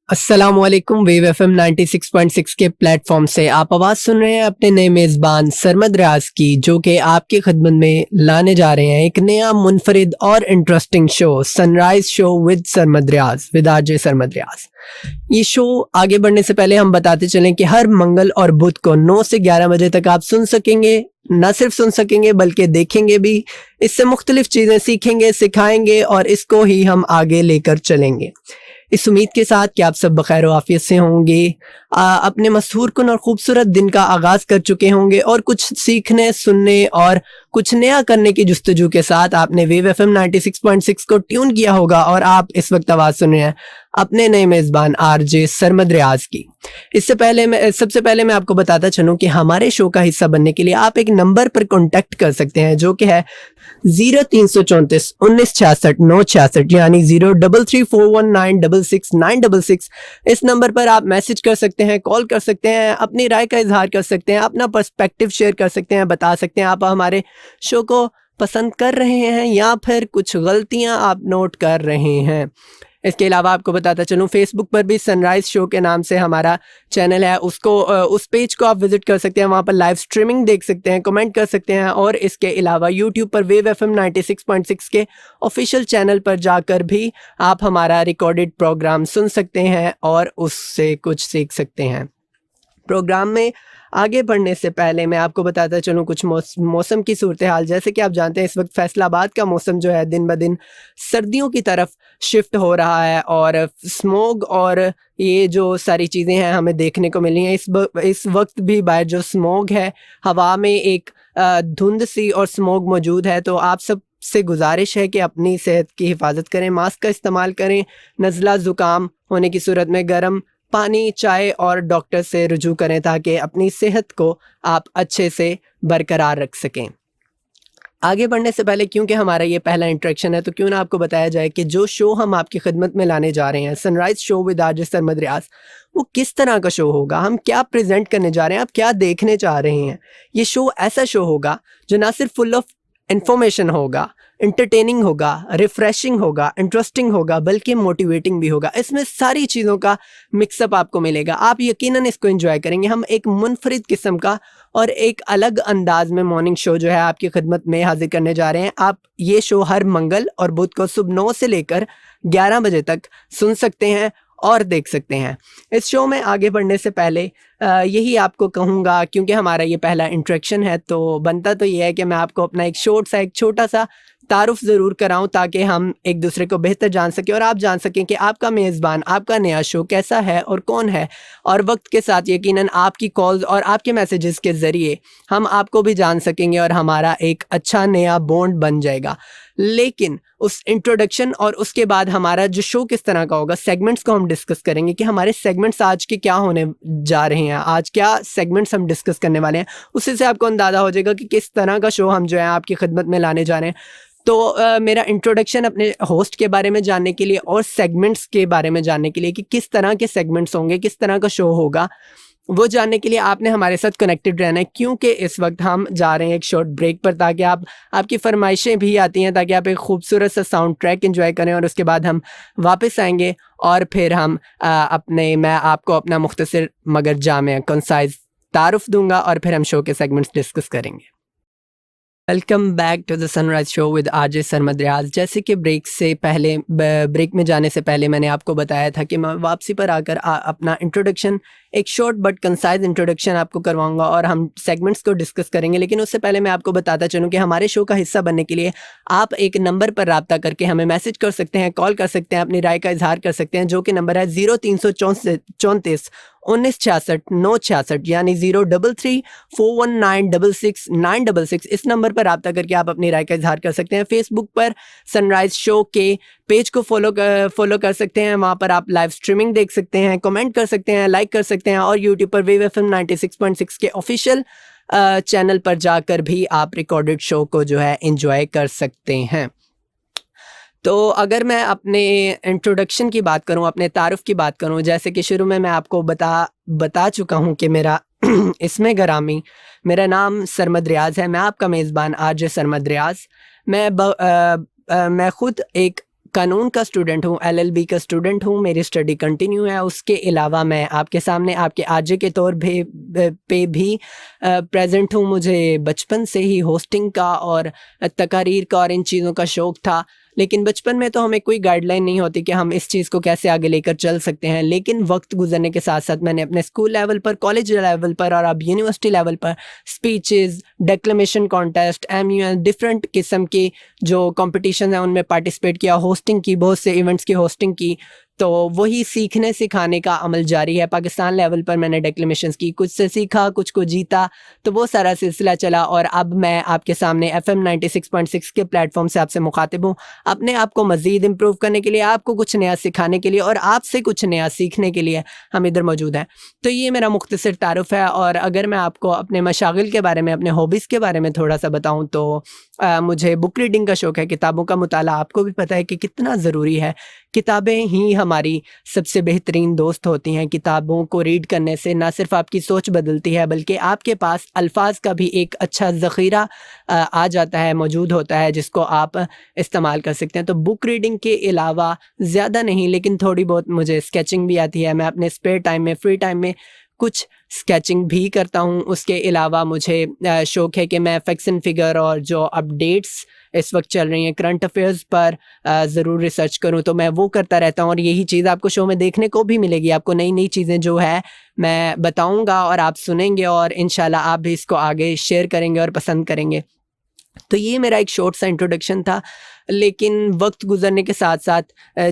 अस्सलामुअलैकुम। Wave FM 96.6 के platform से आप आवाज़ सुन रहे हैं अपने नए मेज़बान सरमद रियाज की, जो कि आपकी खिदमत में लाने जा रहे हैं एक नया मुनफरिद और interesting show, sunrise show with Sarmad Riaz, with RJ Sarmad Riaz. ये शो आगे बढ़ने से पहले हम बताते चलें कि हर मंगल और बुध को 9 से 11 बजे तक आप सुन सकेंगे। न सिर्फ सुन सकेंगे बल्कि देखेंगे भी। इससे मुख्तलिफ चीज़ें सीखेंगे, सिखाएंगे और इसको ही हम आगे लेकर चलेंगे, इस उम्मीद के साथ कि आप सब बखैर आफियत से होंगे, अपने मशहूर कुन और ख़ूबसूरत दिन का आगाज़ कर चुके होंगे और कुछ सीखने, सुनने और कुछ नया करने की जुस्तजू के साथ आपने वेव एफएम 96.6 को ट्यून किया होगा और आप इस वक्त आवाज़ सुन रहे हैं अपने नए मेज़बान आरजे सरमद रियाज की। सबसे पहले मैं आपको बताता चलूँ कि हमारे शो का हिस्सा बनने के लिए आप एक नंबर पर कॉन्टैक्ट कर सकते हैं, जो कि है 0334 1966 966, यानी 033419669666। इस नंबर पर आप मैसेज कर सकते हैं, कॉल कर सकते हैं, अपनी राय का इजहार कर सकते हैं, अपना पर्सपेक्टिव शेयर कर सकते हैं, बता सकते हैं आप हमारे शो को पसंद कर रहे हैं या फिर कुछ गलतियां आप नोट कर रहे हैं। इसके अलावा आपको बताता चलूँ, फेसबुक पर भी सनराइज़ शो के नाम से हमारा चैनल है, उस पेज को आप विज़िट कर सकते हैं, वहाँ पर लाइव स्ट्रीमिंग देख सकते हैं, कमेंट कर सकते हैं। और इसके अलावा यूट्यूब पर वेव एफएम 96.6 के ऑफिशियल चैनल पर जाकर भी आप हमारा रिकॉर्डेड प्रोग्राम सुन सकते हैं और उससे कुछ सीख सकते हैं। प्रोग्राम में आगे बढ़ने से पहले मैं आपको बताता चलूँ कुछ मौसम की सूरत हाल। जैसे कि आप जानते हैं, इस वक्त फैसलाबाद का मौसम जो है दिन ब दिन सर्दियों की तरफ शिफ्ट हो रहा है और स्मोग और ये जो सारी चीज़ें हैं हमें देखने को मिली हैं। इस वक्त भी बाहर जो स्मोग है, हवा में एक धुंध सी और स्मोग मौजूद है। तो आप सब से गुजारिश है कि अपनी सेहत की हिफाजत करें, मास्क का इस्तेमाल करें, नज़ला ज़ुकाम होने की सूरत में गर्म पानी, चाय और डॉक्टर से रुजू करें ताकि अपनी सेहत को आप अच्छे से बरकरार रख सकें। आगे बढ़ने से पहले, क्योंकि हमारा ये पहला इंटरेक्शन है, तो क्यों ना आपको बताया जाए कि जो शो हम आपकी खिदमत में लाने जा रहे हैं, sunrise show with RJ Sarmad Riaz, वो किस तरह का शो होगा, हम क्या प्रेजेंट करने जा रहे हैं, आप क्या देखने चाह रहे हैं। ये शो ऐसा शो होगा जो ना सिर्फ फुल ऑफ इंफॉर्मेशन होगा, इंटरटेनिंग होगा, रिफ्रेशिंग होगा, इंटरेस्टिंग होगा, बल्कि मोटिवेटिंग भी होगा। इसमें सारी चीज़ों का मिक्सअप आपको मिलेगा, आप यकीनन इसको एंजॉय करेंगे। हम एक मुनफरिद किस्म का और एक अलग अंदाज में मॉर्निंग शो जो है आपकी खिदमत में हाजिर करने जा रहे हैं। आप ये शो हर मंगल और बुध को सुबह 9 से लेकर 11 बजे तक सुन सकते हैं और देख सकते हैं। इस शो में आगे बढ़ने से पहले यही आपको कहूँगा, क्योंकि हमारा ये पहला इंट्रैक्शन है, तो बनता तो ये है कि मैं आपको अपना एक छोटा सा तारुफ ज़रूर कराऊं ताकि हम एक दूसरे को बेहतर जान सकें और आप जान सकें कि आपका मेज़बान, आपका नया शो कैसा है और कौन है। और वक्त के साथ यकीनन आपकी कॉल्स और आपके मैसेजेस के ज़रिए हम आपको भी जान सकेंगे और हमारा एक अच्छा नया बॉन्ड बन जाएगा। लेकिन उस इंट्रोडक्शन और उसके बाद हमारा जो शो किस तरह का होगा, सेगमेंट्स को हम डिस्कस करेंगे कि हमारे सेगमेंट्स आज के क्या होने जा रहे हैं, आज क्या सेगमेंट्स हम डिस्कस करने वाले हैं। उससे से आपको अंदाज़ा हो जाएगा कि किस तरह का शो हम जो है आपकी खिदमत में लाने जा रहे हैं। तो मेरा इंट्रोडक्शन अपने होस्ट के बारे में जानने के लिए और सेगमेंट्स के बारे में जानने के लिए कि किस तरह के सेगमेंट्स होंगे, किस तरह का शो होगा, वो जानने के लिए आपने हमारे साथ कनेक्टेड रहना है। क्योंकि इस वक्त हम जा रहे हैं एक शॉर्ट ब्रेक पर, ताकि आपकी फरमाइशें भी आती हैं, ताकि आप एक खूबसूरत सा साउंड ट्रैक एंजॉय करें और उसके बाद हम वापस आएंगे और फिर हम मैं आपको अपना मुख्तसर मगर जामे कंसाइज तारुफ दूंगा और फिर हम शो के सेगमेंट्स डिस्कस करेंगे। Welcome back to the sunrise show with RJ Sarmad Riaz. जैसे कि ब्रेक में जाने से पहले मैंने आपको बताया था कि मैं वापसी पर आकर अपना इंट्रोडक्शन, एक शॉर्ट बट कंसाइज इंट्रोडक्शन आपको करवाऊंगा और हम सेगमेंट्स को डिस्कस करेंगे। लेकिन उससे पहले मैं आपको बताता चलूँ कि हमारे शो का हिस्सा बनने के लिए आप एक नंबर पर रब्ता करके हमें मैसेज कर सकते हैं, कॉल कर सकते हैं, अपनी राय का इजहार कर सकते हैं, जो कि नंबर है 0334 1966 966, यानी 033419669666। इस नंबर पर रब्ता करके आप अपनी राय का इजहार कर सकते हैं। फेसबुक पर सनराइज शो के पेज को फॉलो कर सकते हैं, वहाँ पर आप लाइव स्ट्रीमिंग देख सकते हैं, कमेंट कर सकते हैं, लाइक कर सकते हैं और यूट्यूब पर वेव एफएम 96.6 के ऑफिशियल चैनल पर जाकर भी आप रिकॉर्डेड शो को जो है एंजॉय कर सकते हैं। तो अगर मैं अपने इंट्रोडक्शन की बात करूं, अपने तारुफ की बात करूं, जैसे कि शुरू में मैं आपको बता चुका हूं कि मेरा इसमें गरामी, मेरा नाम सरमद रियाज है। मैं आपका मेज़बान आरजे सरमद रियाज। मैं ख़ुद एक कानून का स्टूडेंट हूँ, LLB का स्टूडेंट हूँ, मेरी स्टडी कंटिन्यू है। उसके अलावा मैं आपके सामने आपके आजे के तौर पे भी प्रेजेंट हूँ। मुझे बचपन से ही होस्टिंग का और तकारीर का और इन चीज़ों का शौक़ था, लेकिन बचपन में तो हमें कोई गाइडलाइन नहीं होती कि हम इस चीज़ को कैसे आगे लेकर चल सकते हैं। लेकिन वक्त गुजरने के साथ साथ मैंने अपने स्कूल लेवल पर, कॉलेज लेवल पर और अब यूनिवर्सिटी लेवल पर speeches, declamation contest, MUN, different किस्म की जो कंपटीशन है उनमें पार्टिसिपेट किया, होस्टिंग की, बहुत से इवेंट्स की होस्टिंग की। तो वही सीखने सिखाने का अमल जारी है। पाकिस्तान लेवल पर मैंने डेक्लेमेशंस की, कुछ से सीखा, कुछ को जीता, तो वो सारा सिलसिला चला और अब मैं आपके सामने FM 96.6 के प्लेटफॉर्म से आपसे मुखातिब हूँ, अपने आप को मज़ीद इम्प्रूव करने के लिए, आपको कुछ नया सिखाने के लिए और आपसे कुछ नया सीखने के लिए हम इधर मौजूद हैं। तो ये मेरा मुख्तसर तारुफ़ है। और अगर मैं आपको अपने मशागिल के बारे में, अपने हॉबीज़ के बारे में थोड़ा सा बताऊँ तो मुझे बुक रीडिंग का शौक़ है। किताबों का मुताला आपको भी पता है कि कितना ज़रूरी है। किताबें ही हमारी सबसे बेहतरीन दोस्त होती हैं। किताबों को रीड करने से ना सिर्फ आपकी सोच बदलती है, बल्कि आपके पास अल्फाज का भी एक अच्छा ज़ख़ीरा आ जाता है, मौजूद होता है, जिसको आप इस्तेमाल कर सकते हैं। तो बुक रीडिंग के अलावा ज़्यादा नहीं, लेकिन थोड़ी बहुत मुझे स्केचिंग भी आती है। मैं अपने स्पेयर टाइम में, फ्री टाइम में कुछ स्केचिंग भी करता हूँ। उसके अलावा मुझे शौक़ है कि मैं फैक्ट्स एंड फिगर और जो अपडेट्स इस वक्त चल रही हैं करंट अफेयर्स पर ज़रूर रिसर्च करूँ, तो मैं वो करता रहता हूँ। और यही चीज़ आपको शो में देखने को भी मिलेगी। आपको नई नई चीज़ें जो है मैं बताऊँगा और आप सुनेंगे और इंशाल्लाह आप भी इसको आगे शेयर करेंगे और पसंद करेंगे। तो ये मेरा एक शॉर्ट सा इंट्रोडक्शन था। लेकिन वक्त गुजरने के साथ साथ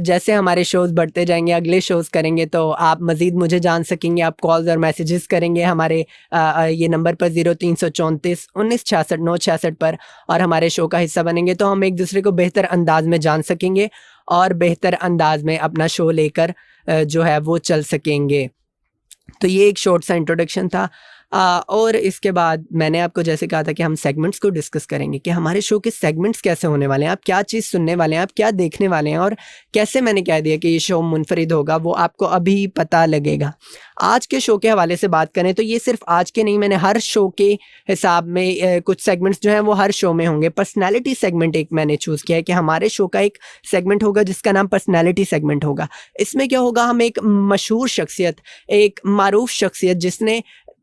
जैसे हमारे शोज़ बढ़ते जाएंगे, अगले शोज़ करेंगे, तो आप मज़ीद मुझे जान सकेंगे। आप कॉल्स और मैसेजेस करेंगे हमारे ये नंबर पर 0334 1966 966 पर और हमारे शो का हिस्सा बनेंगे, तो हम एक दूसरे को बेहतर अंदाज में जान सकेंगे और बेहतर अंदाज में अपना शो लेकर जो है वो चल सकेंगे। तो ये एक शॉर्ट सा इंट्रोडक्शन था। और इसके बाद मैंने आपको जैसे कहा था कि हम सेगमेंट्स को डिस्कस करेंगे कि हमारे शो के सेगमेंट्स कैसे होने वाले हैं, आप क्या चीज़ सुनने वाले हैं, आप क्या देखने वाले हैं और कैसे मैंने कह दिया कि ये शो मुनफरिद होगा, वो आपको अभी पता लगेगा। आज के शो के हवाले से बात करें तो ये सिर्फ आज के नहीं, मैंने हर शो के हिसाब में कुछ सेगमेंट्स जो हैं वो हर शो में होंगे। पर्सनैलिटी सेगमेंट एक मैंने चूज़ किया है कि हमारे शो का एक सेगमेंट होगा जिसका नाम पर्सनैलिटी सेगमेंट होगा। इसमें क्या होगा, हम एक मशहूर शख्सियत, एक मारूफ शख्सियत जिसने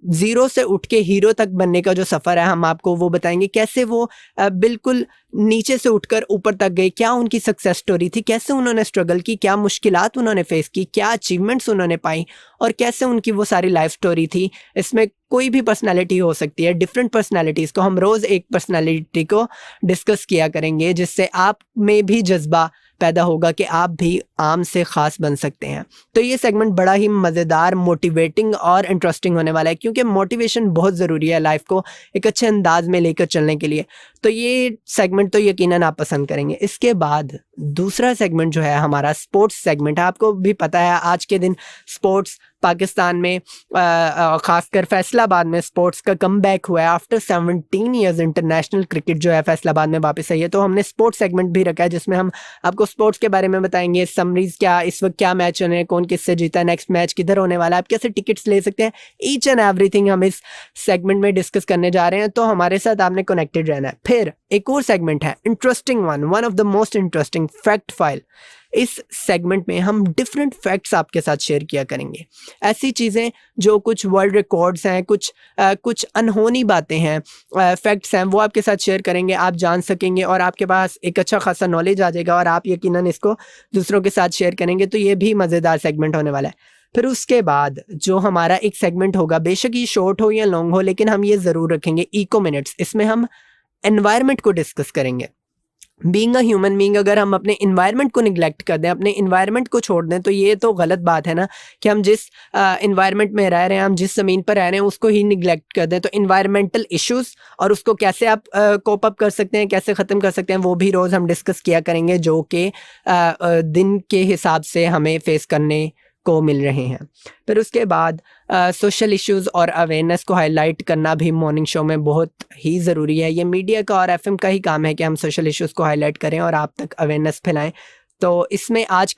ज़ीरो से उठ के हीरो तक बनने का जो सफ़र है, हम आपको वो बताएंगे। कैसे वो बिल्कुल नीचे से उठकर ऊपर तक गए, क्या उनकी सक्सेस स्टोरी थी, कैसे उन्होंने स्ट्रगल की, क्या मुश्किलात उन्होंने फेस की, क्या अचीवमेंट्स उन्होंने पाई और कैसे उनकी वो सारी लाइफ स्टोरी थी। इसमें कोई भी पर्सनालिटी हो सकती है, डिफरेंट पर्सनालिटीज़ को हम रोज़ एक पर्सनालिटी को डिस्कस किया करेंगे, जिससे आप में भी जज्बा पैदा होगा कि आप भी आम से ख़ास बन सकते हैं। तो ये सेगमेंट बड़ा ही मज़ेदार, मोटिवेटिंग और इंटरेस्टिंग होने वाला है, क्योंकि मोटिवेशन बहुत ज़रूरी है लाइफ को एक अच्छे अंदाज में लेकर चलने के लिए। तो ये सेगमेंट तो यकीनन आप पसंद करेंगे। इसके बाद दूसरा सेगमेंट जो है हमारा स्पोर्ट्स सेगमेंट है। आपको भी पता है आज के दिन स्पोर्ट्स पाकिस्तान में ख़ासकर फैसलाबाद में स्पोर्ट्स का कमबैक हुआ है। आफ्टर 17 ईयर्स इंटरनेशनल क्रिकेट जो है फैसलाबाद में वापस आई है। तो हमने स्पोर्ट्स सेगमेंट भी रखा है जिसमें हम आपको स्पोर्ट्स के बारे में बताएंगे, समरीज क्या इस वक्त क्या मैच होने हैं, कौन किससे जीता, नेक्स्ट मैच किधर होने वाला है, आप कैसे टिकट्स ले सकते हैं, ईच एंड एवरीथिंग हम इस सेगमेंट में डिस्कस करने जा रहे हैं। तो हमारे साथ आपने कनेक्टेड रहना है। फिर एक और सेगमेंट है interesting one of the most interesting, fact file. इस सेगमेंट में हम डिफरेंट फैक्ट्स आपके साथ शेयर किया करेंगे, ऐसी चीज़ें जो कुछ वर्ल्ड रिकॉर्ड्स हैं, कुछ अनहोनी बातें हैं, फैक्ट्स हैं, वो आपके साथ शेयर करेंगे। आप जान सकेंगे और आपके पास एक अच्छा खासा नॉलेज आ जाएगा और आप यकीनन इसको दूसरों के साथ शेयर करेंगे। तो ये भी मज़ेदार सेगमेंट होने वाला है। फिर उसके बाद जो हमारा एक सेगमेंट होगा, बेशक ये शॉर्ट हो या लॉन्ग हो, लेकिन हम ये ज़रूर रखेंगे, इको मिनट्स। इसमें हम एनवायरनमेंट को डिस्कस करेंगे। बीइंग अ ह्यूमन बीइंग, अगर हम अपने इन्वायरमेंट को निगलेक्ट कर दें, अपने इन्वायरमेंट को छोड़ दें, तो ये तो गलत बात है ना, कि हम जिस इन्वायरमेंट में रह रहे हैं, हम जिस ज़मीन पर रह रहे हैं, उसको ही निगलेक्ट कर दें। तो इन्वायरमेंटल इश्यूज़ और उसको कैसे आप कोप अप कर सकते हैं, कैसे ख़त्म कर सकते हैं, वो भी रोज़ हम डिस्कस किया करेंगे, जो कि दिन के हिसाब से हमें फेस करने को मिल रहे हैं। फिर उसके बाद सोशल इश्यूज़ और अवेयरनेस को हाईलाइट करना भी मॉर्निंग शो में बहुत ही ज़रूरी है। ये मीडिया का और FM का ही काम है कि हम सोशल इश्यूज़ को हाईलाइट करें और आप तक अवेयरनेस फैलाएं। तो इसमें आज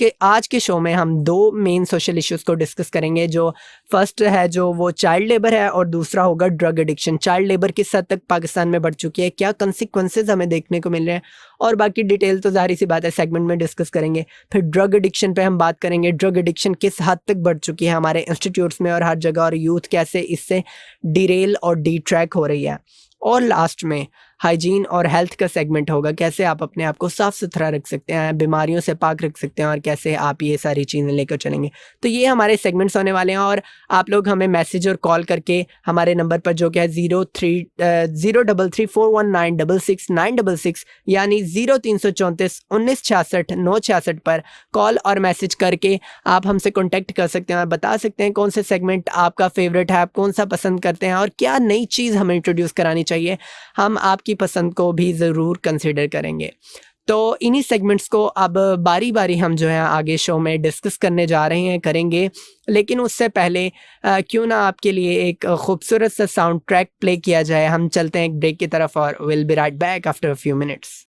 के शो में हम 2 मेन सोशल इश्यूज़ को डिस्कस करेंगे। जो फर्स्ट है जो वो चाइल्ड लेबर है और दूसरा होगा ड्रग एडिक्शन। चाइल्ड लेबर किस हद तक पाकिस्तान में बढ़ चुकी है, क्या कंसिक्वेंसेस हमें देखने को मिल रहे हैं, और बाकी डिटेल तो ज़ाहिर सी बात है सेगमेंट में डिस्कस करेंगे। फिर ड्रग एडिक्शन पे हम बात करेंगे, ड्रग एडिक्शन किस हद तक बढ़ चुकी है हमारे इंस्टीट्यूट्स में और हर जगह, और यूथ कैसे इससे डिरेल और डिट्रैक हो रही है। और लास्ट में हाइजीन और हेल्थ का सेगमेंट होगा, कैसे आप अपने आप को साफ़ सुथरा रख सकते हैं, बीमारियों से पाक रख सकते हैं, और कैसे आप ये सारी चीज़ें लेकर चलेंगे। तो ये हमारे सेगमेंट्स होने वाले हैं, और आप लोग हमें मैसेज और कॉल करके हमारे नंबर पर जो कि है 0334196666 यानी 03341966 पर कॉल और मैसेज करके आप हमसे कॉन्टेक्ट कर सकते हैं और बता सकते हैं कौन से सेगमेंट आपका फेवरेट है, आप कौन सा पसंद करते हैं, और क्या नई चीज़ हमें इंट्रोड्यूस करानी चाहिए। हम आपकी पसंद को भी ज़रूर कंसिडर करेंगे। तो इन्हीं सेगमेंट्स को अब बारी बारी हम जो है आगे शो में डिस्कस करने जा रहे हैं, करेंगे। लेकिन उससे पहले क्यों ना आपके लिए एक खूबसूरत सा साउंड ट्रैक प्ले किया जाए। हम चलते हैं एक ब्रेक की तरफ और will be right back after a few minutes.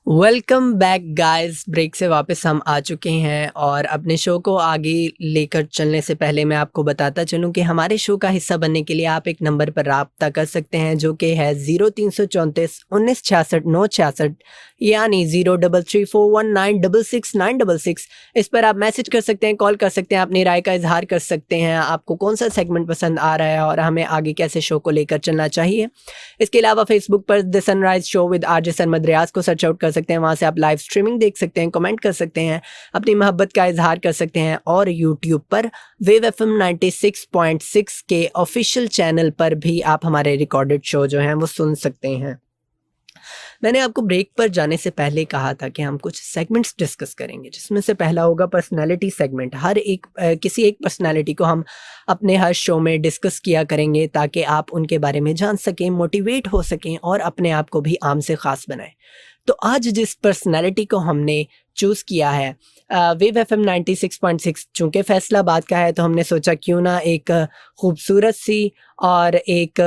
Welcome back guys, break से वापस हम आ चुके हैं, और अपने शो को आगे लेकर चलने से पहले मैं आपको बताता चलूं कि हमारे शो का हिस्सा बनने के लिए आप एक नंबर पर राब्ता कर सकते हैं जो कि है 0334196666 यानी 0334196666। इस पर आप मैसेज कर सकते हैं, कॉल कर सकते हैं, अपनी राय का इजहार कर सकते हैं, आपको कौन सा सेगमेंट पसंद आ रहा है और हमें आगे कैसे शो को लेकर चलना चाहिए। इसके अलावा फेसबुक पर the sunrise show with RJ Sarmad Riaz को सर्च आउट कर सकते हैं, वहाँ से आप लाइव स्ट्रीमिंग देख सकते हैं, कमेंट कर सकते हैं, अपनी मोहब्बत का इजहार कर सकते हैं, और यूट्यूब पर वेव FM 96.6 के ऑफिशियल चैनल पर भी आप हमारे रिकॉर्डेड शो जो हैं वो सुन सकते हैं। मैंने आपको ब्रेक पर जाने से पहले कहा था कि हम कुछ सेगमेंट्स डिस्कस करेंगे, जिसमें से पहला होगा पर्सनालिटी सेगमेंट। हर एक किसी एक पर्सनालिटी को हम अपने हर शो में डिस्कस किया करेंगे ताकि आप उनके बारे में जान सकें, मोटिवेट हो सकें और अपने आप को भी आम से ख़ास बनाएं। तो आज जिस पर्सनालिटी को हमने चूज़ किया है, वेव FM 96.6 चूँकि फैसलाबाद का है, तो हमने सोचा क्यों ना एक खूबसूरत सी और एक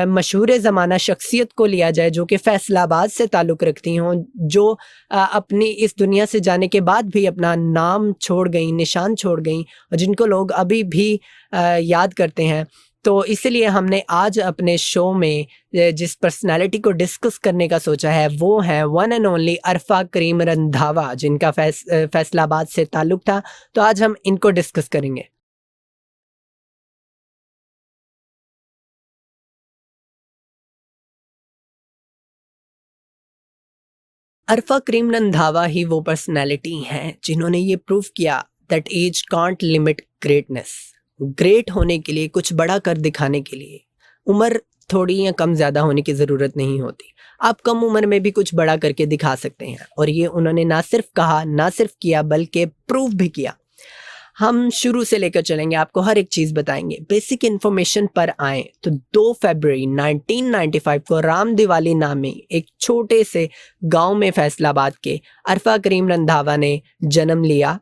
मशहूर ज़माना शख्सियत को लिया जाए जो कि फैसलाबाद से ताल्लुक़ रखती हों, जो अपनी इस दुनिया से जाने के बाद भी अपना नाम छोड़ गई, निशान छोड़ गई, और जिनको लोग अभी भी याद करते हैं। तो इसलिए हमने आज अपने शो में जिस पर्सनालिटी को डिस्कस करने का सोचा है वो है वन एंड ओनली अरफा करीम रंधावा, जिनका फैसलाबाद से ताल्लुक़ था। तो आज हम इनको डिस्कस करेंगे। अरफा करीम रंधावा ही वो पर्सनालिटी हैं जिन्होंने ये प्रूव किया that age can't limit greatness. Great होने के लिए, कुछ बड़ा कर दिखाने के लिए उम्र थोड़ी या कम ज़्यादा होने की ज़रूरत नहीं होती। आप कम उम्र में भी कुछ बड़ा करके दिखा सकते हैं, और ये उन्होंने ना सिर्फ कहा, ना सिर्फ किया, बल्कि प्रूव भी किया। हम शुरू से लेकर चलेंगे, आपको हर एक चीज़ बताएंगे। बेसिक इन्फॉर्मेशन पर आएँ तो 2 फरवरी 1995 को राम दिवाली नामी एक छोटे से गांव में फैसलाबाद के अरफा करीम रंधावा ने जन्म लिया।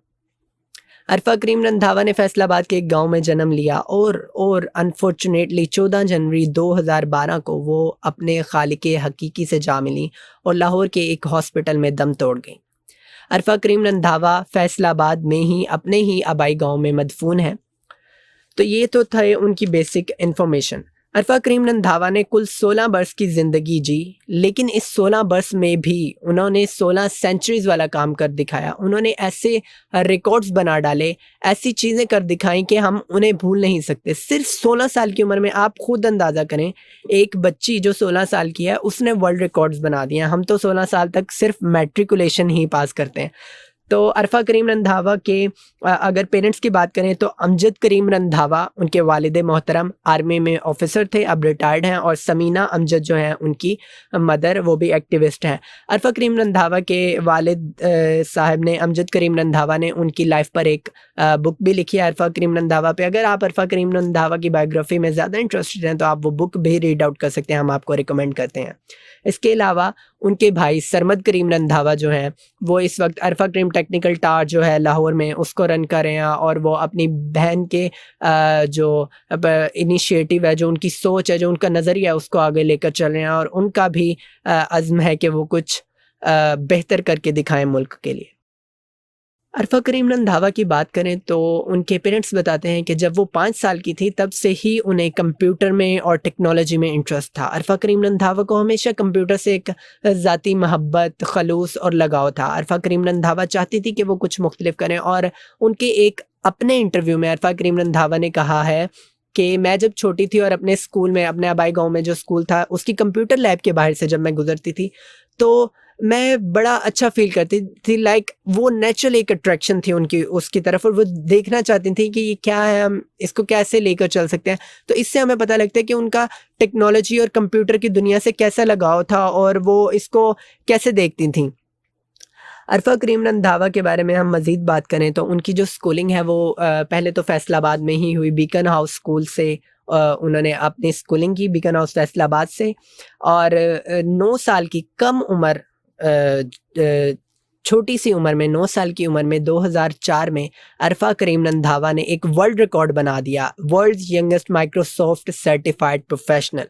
अरफा करीम रंधावा ने फैसलाबाद के एक गांव में जन्म लिया, और अनफॉर्चुनेटली 14 जनवरी 2012 को वो अपने खालिके हकीकी से जा मिली और लाहौर के एक हॉस्पिटल में दम तोड़ गई। अरफा करीम रंधावा फैसलाबाद में ही अपने ही आबाई गांव में मदफून है। तो ये तो थे उनकी बेसिक इन्फॉर्मेशन। अरफा करीम रंधावा ने कुल 16 बरस की ज़िंदगी जी, लेकिन इस 16 बरस में भी उन्होंने 16 सेंचुरीज़ वाला काम कर दिखाया। उन्होंने ऐसे रिकॉर्ड्स बना डाले, ऐसी चीज़ें कर दिखाई कि हम उन्हें भूल नहीं सकते। सिर्फ 16 साल की उम्र में आप खुद अंदाज़ा करें, एक बच्ची जो 16 साल की है उसने वर्ल्ड रिकॉर्ड्स बना दिए। हम तो 16 साल तक सिर्फ मैट्रिकुलेशन ही पास करते हैं। तो अरफा करीम रंधावा के अगर पेरेंट्स की बात करें तो अमजद करीम रंधावा उनके वालिद मोहतरम आर्मी में ऑफिसर थे, अब रिटायर्ड हैं, और समीना अमजद जो हैं उनकी मदर, वो भी एक्टिविस्ट हैं। अरफा करीम रंधावा के वालिद साहब ने, अमजद करीम रंधावा ने, उनकी लाइफ पर एक बुक भी लिखी है अरफा करीम रंधावा पे। अगर आप अरफा करीम रंधावा की बायोग्राफी में ज़्यादा इंटरेस्टेड हैं तो आप वो बुक भी रीड आउट कर सकते हैं, हम आपको रिकमेंड करते हैं। इसके अलावा उनके भाई सरमद करीम रंधावा जो हैं वो इस वक्त अरफा करीम टेक्निकल टावर जो है लाहौर में उसको रन कर रहे हैं, और वो अपनी बहन के जो इनिशिएटिव है, जो उनकी सोच है, जो उनका नज़रिया है, उसको आगे लेकर चल रहे हैं, और उनका भी अज़्म है कि वो कुछ बेहतर करके दिखाएं मुल्क के लिए। अरफा करीम रंधावा की बात करें तो उनके पेरेंट्स बताते हैं कि जब वो 5 साल की थी तब से ही उन्हें कंप्यूटर में और टेक्नोलॉजी में इंटरेस्ट था। अरफा करीम रंधावा को हमेशा कंप्यूटर से एक ज़ाती मोहब्बत, खलूस और लगाव था। अरफा करीम रंधावा चाहती थी कि वो कुछ मुख्तलिफ करें और उनके एक अपने इंटरव्यू में अरफा करीम रंधावा ने कहा है कि मैं जब छोटी थी और अपने स्कूल में, अपने आबाई गाँव में जो स्कूल था, उसकी कंप्यूटर लैब के बाहर से जब मैं गुज़रती थी, तो मैं बड़ा अच्छा फ़ील करती थी। लाइक वो नेचुरल एक अट्रैक्शन थी उनकी उसकी तरफ और वो देखना चाहती थी कि ये क्या है, हम इसको कैसे लेकर चल सकते हैं। तो इससे हमें पता लगता है कि उनका टेक्नोलॉजी और कंप्यूटर की दुनिया से कैसा लगाव था और वो इसको कैसे देखती थीं। अरफा करीम रंधावा के बारे में हम मज़ीद बात करें तो उनकी जो स्कूलिंग है वो पहले तो फैसलाबाद में ही हुई, बीकन हाउस स्कूल से उन्होंने अपनी स्कूलिंग की, बीकन हाउस फैसलाबाद से। और 9 साल की कम उम्र, छोटी सी उम्र में, 9 साल की उम्र में 2004 में अरफा करीम रंधावा ने एक वर्ल्ड रिकॉर्ड बना दिया, world's youngest Microsoft certified professional.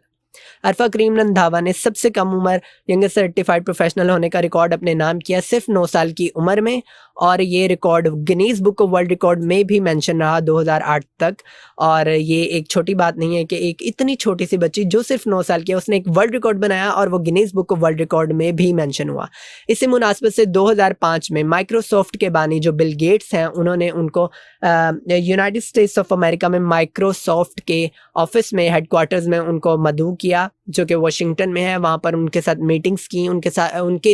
Arfa Karim Randhawa ने सबसे कम उम्र यंगेस्ट सर्टिफाइड प्रोफेशनल होने का रिकॉर्ड अपने नाम किया सिर्फ 9 साल की उम्र में, और ये record Guinness book of world record में भी मेंशन रहा 2008 तक। और ये एक छोटी बात नहीं है कि एक इतनी छोटी सी बच्ची जो सिर्फ 9 साल की है उसने एक वर्ल्ड रिकॉर्ड बनाया और वो Guinness book of world record में भी मेंशन हुआ। इसी मुनासबत से 2005 में माइक्रोसॉफ्ट के बानी जो बिल गेट्स हैं, उन्होंने उनको यूनाइटेड स्टेट्स ऑफ अमेरिका में माइक्रोसॉफ्ट के ऑफिस में, हेडक्वार्टर्स में उनको मदऊ किया जो कि वाशिंगटन में है। वहाँ पर उनके साथ मीटिंग्स की, उनके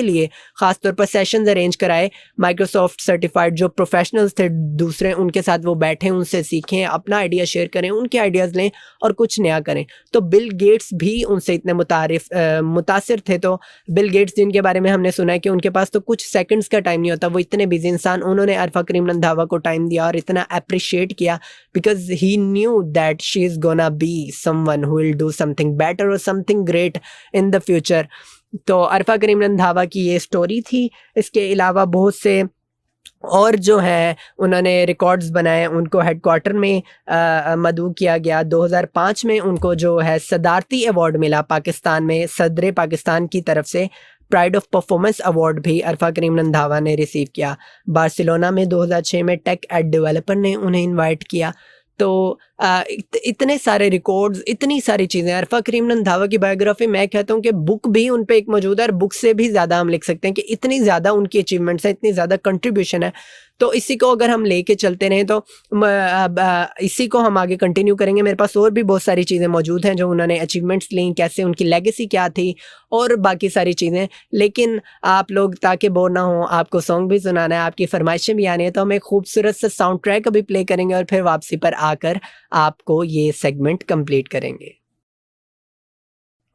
लिए ख़ास तौर पर सेशंस अरेंज कराए। माइक्रोसॉफ्ट सर्टिफाइड जो प्रोफेशनल्स थे दूसरे, उनके साथ वो बैठें, उनसे सीखें, अपना आइडिया शेयर करें, उनके आइडियाज़ लें और कुछ नया करें। तो बिल गेट्स भी उनसे इतने मुतासिर थे। तो बिल गेट्स जिनके बारे में हमने सुना है कि उनके पास तो कुछ सेकंड्स का टाइम नहीं होता, वो इतने बिजी इंसान, उन्होंने अरफा करीम रंधावा को टाइम दिया और इतना अप्रिशिएट किया because he knew that she is gonna be someone who will do something better और something great in the future. तो अरफा करीम रंधावा की ये स्टोरी थी। इसके अलावा बहुत से और जो है उन्होंने रिकॉर्ड्स बनाए, उनको हेडक्वार्टर में मदऊ किया गया। 2005 में उनको जो है सदारती अवार्ड मिला पाकिस्तान में, सदर पाकिस्तान की तरफ से प्राइड ऑफ परफॉर्मेंस अवार्ड भी अरफा करीम रंधावा ने रिसीव किया। बार्सिलोना में 2006 में टेक एड डेवलपर ने उन्हें इनवाइट किया। तो इतने सारे रिकॉर्ड्स, इतनी सारी चीज़ें। अरफा करीम रंधावा की बायोग्राफी मैं कहता हूँ कि बुक भी उन पे एक मौजूद है और बुक से भी ज़्यादा हम लिख सकते हैं कि इतनी ज़्यादा उनकी अचीवमेंट्स हैं, इतनी ज़्यादा कंट्रीब्यूशन है। तो इसी को अगर हम लेके चलते रहें तो इसी को हम आगे कंटिन्यू करेंगे। मेरे पास और भी बहुत सारी चीज़ें मौजूद हैं जो उन्होंने अचीवमेंट्स ली, कैसे उनकी लेगेसी क्या थी और बाकी सारी चीज़ें। लेकिन आप लोग ताकि बोर ना हो, आपको सॉन्ग भी सुनाना है, आपकी फरमाइशें भी आनी है, तो हम एक खूबसूरत सा साउंड ट्रैक अभी प्ले करेंगे और फिर वापसी पर आकर आपको ये सेगमेंट कंप्लीट करेंगे।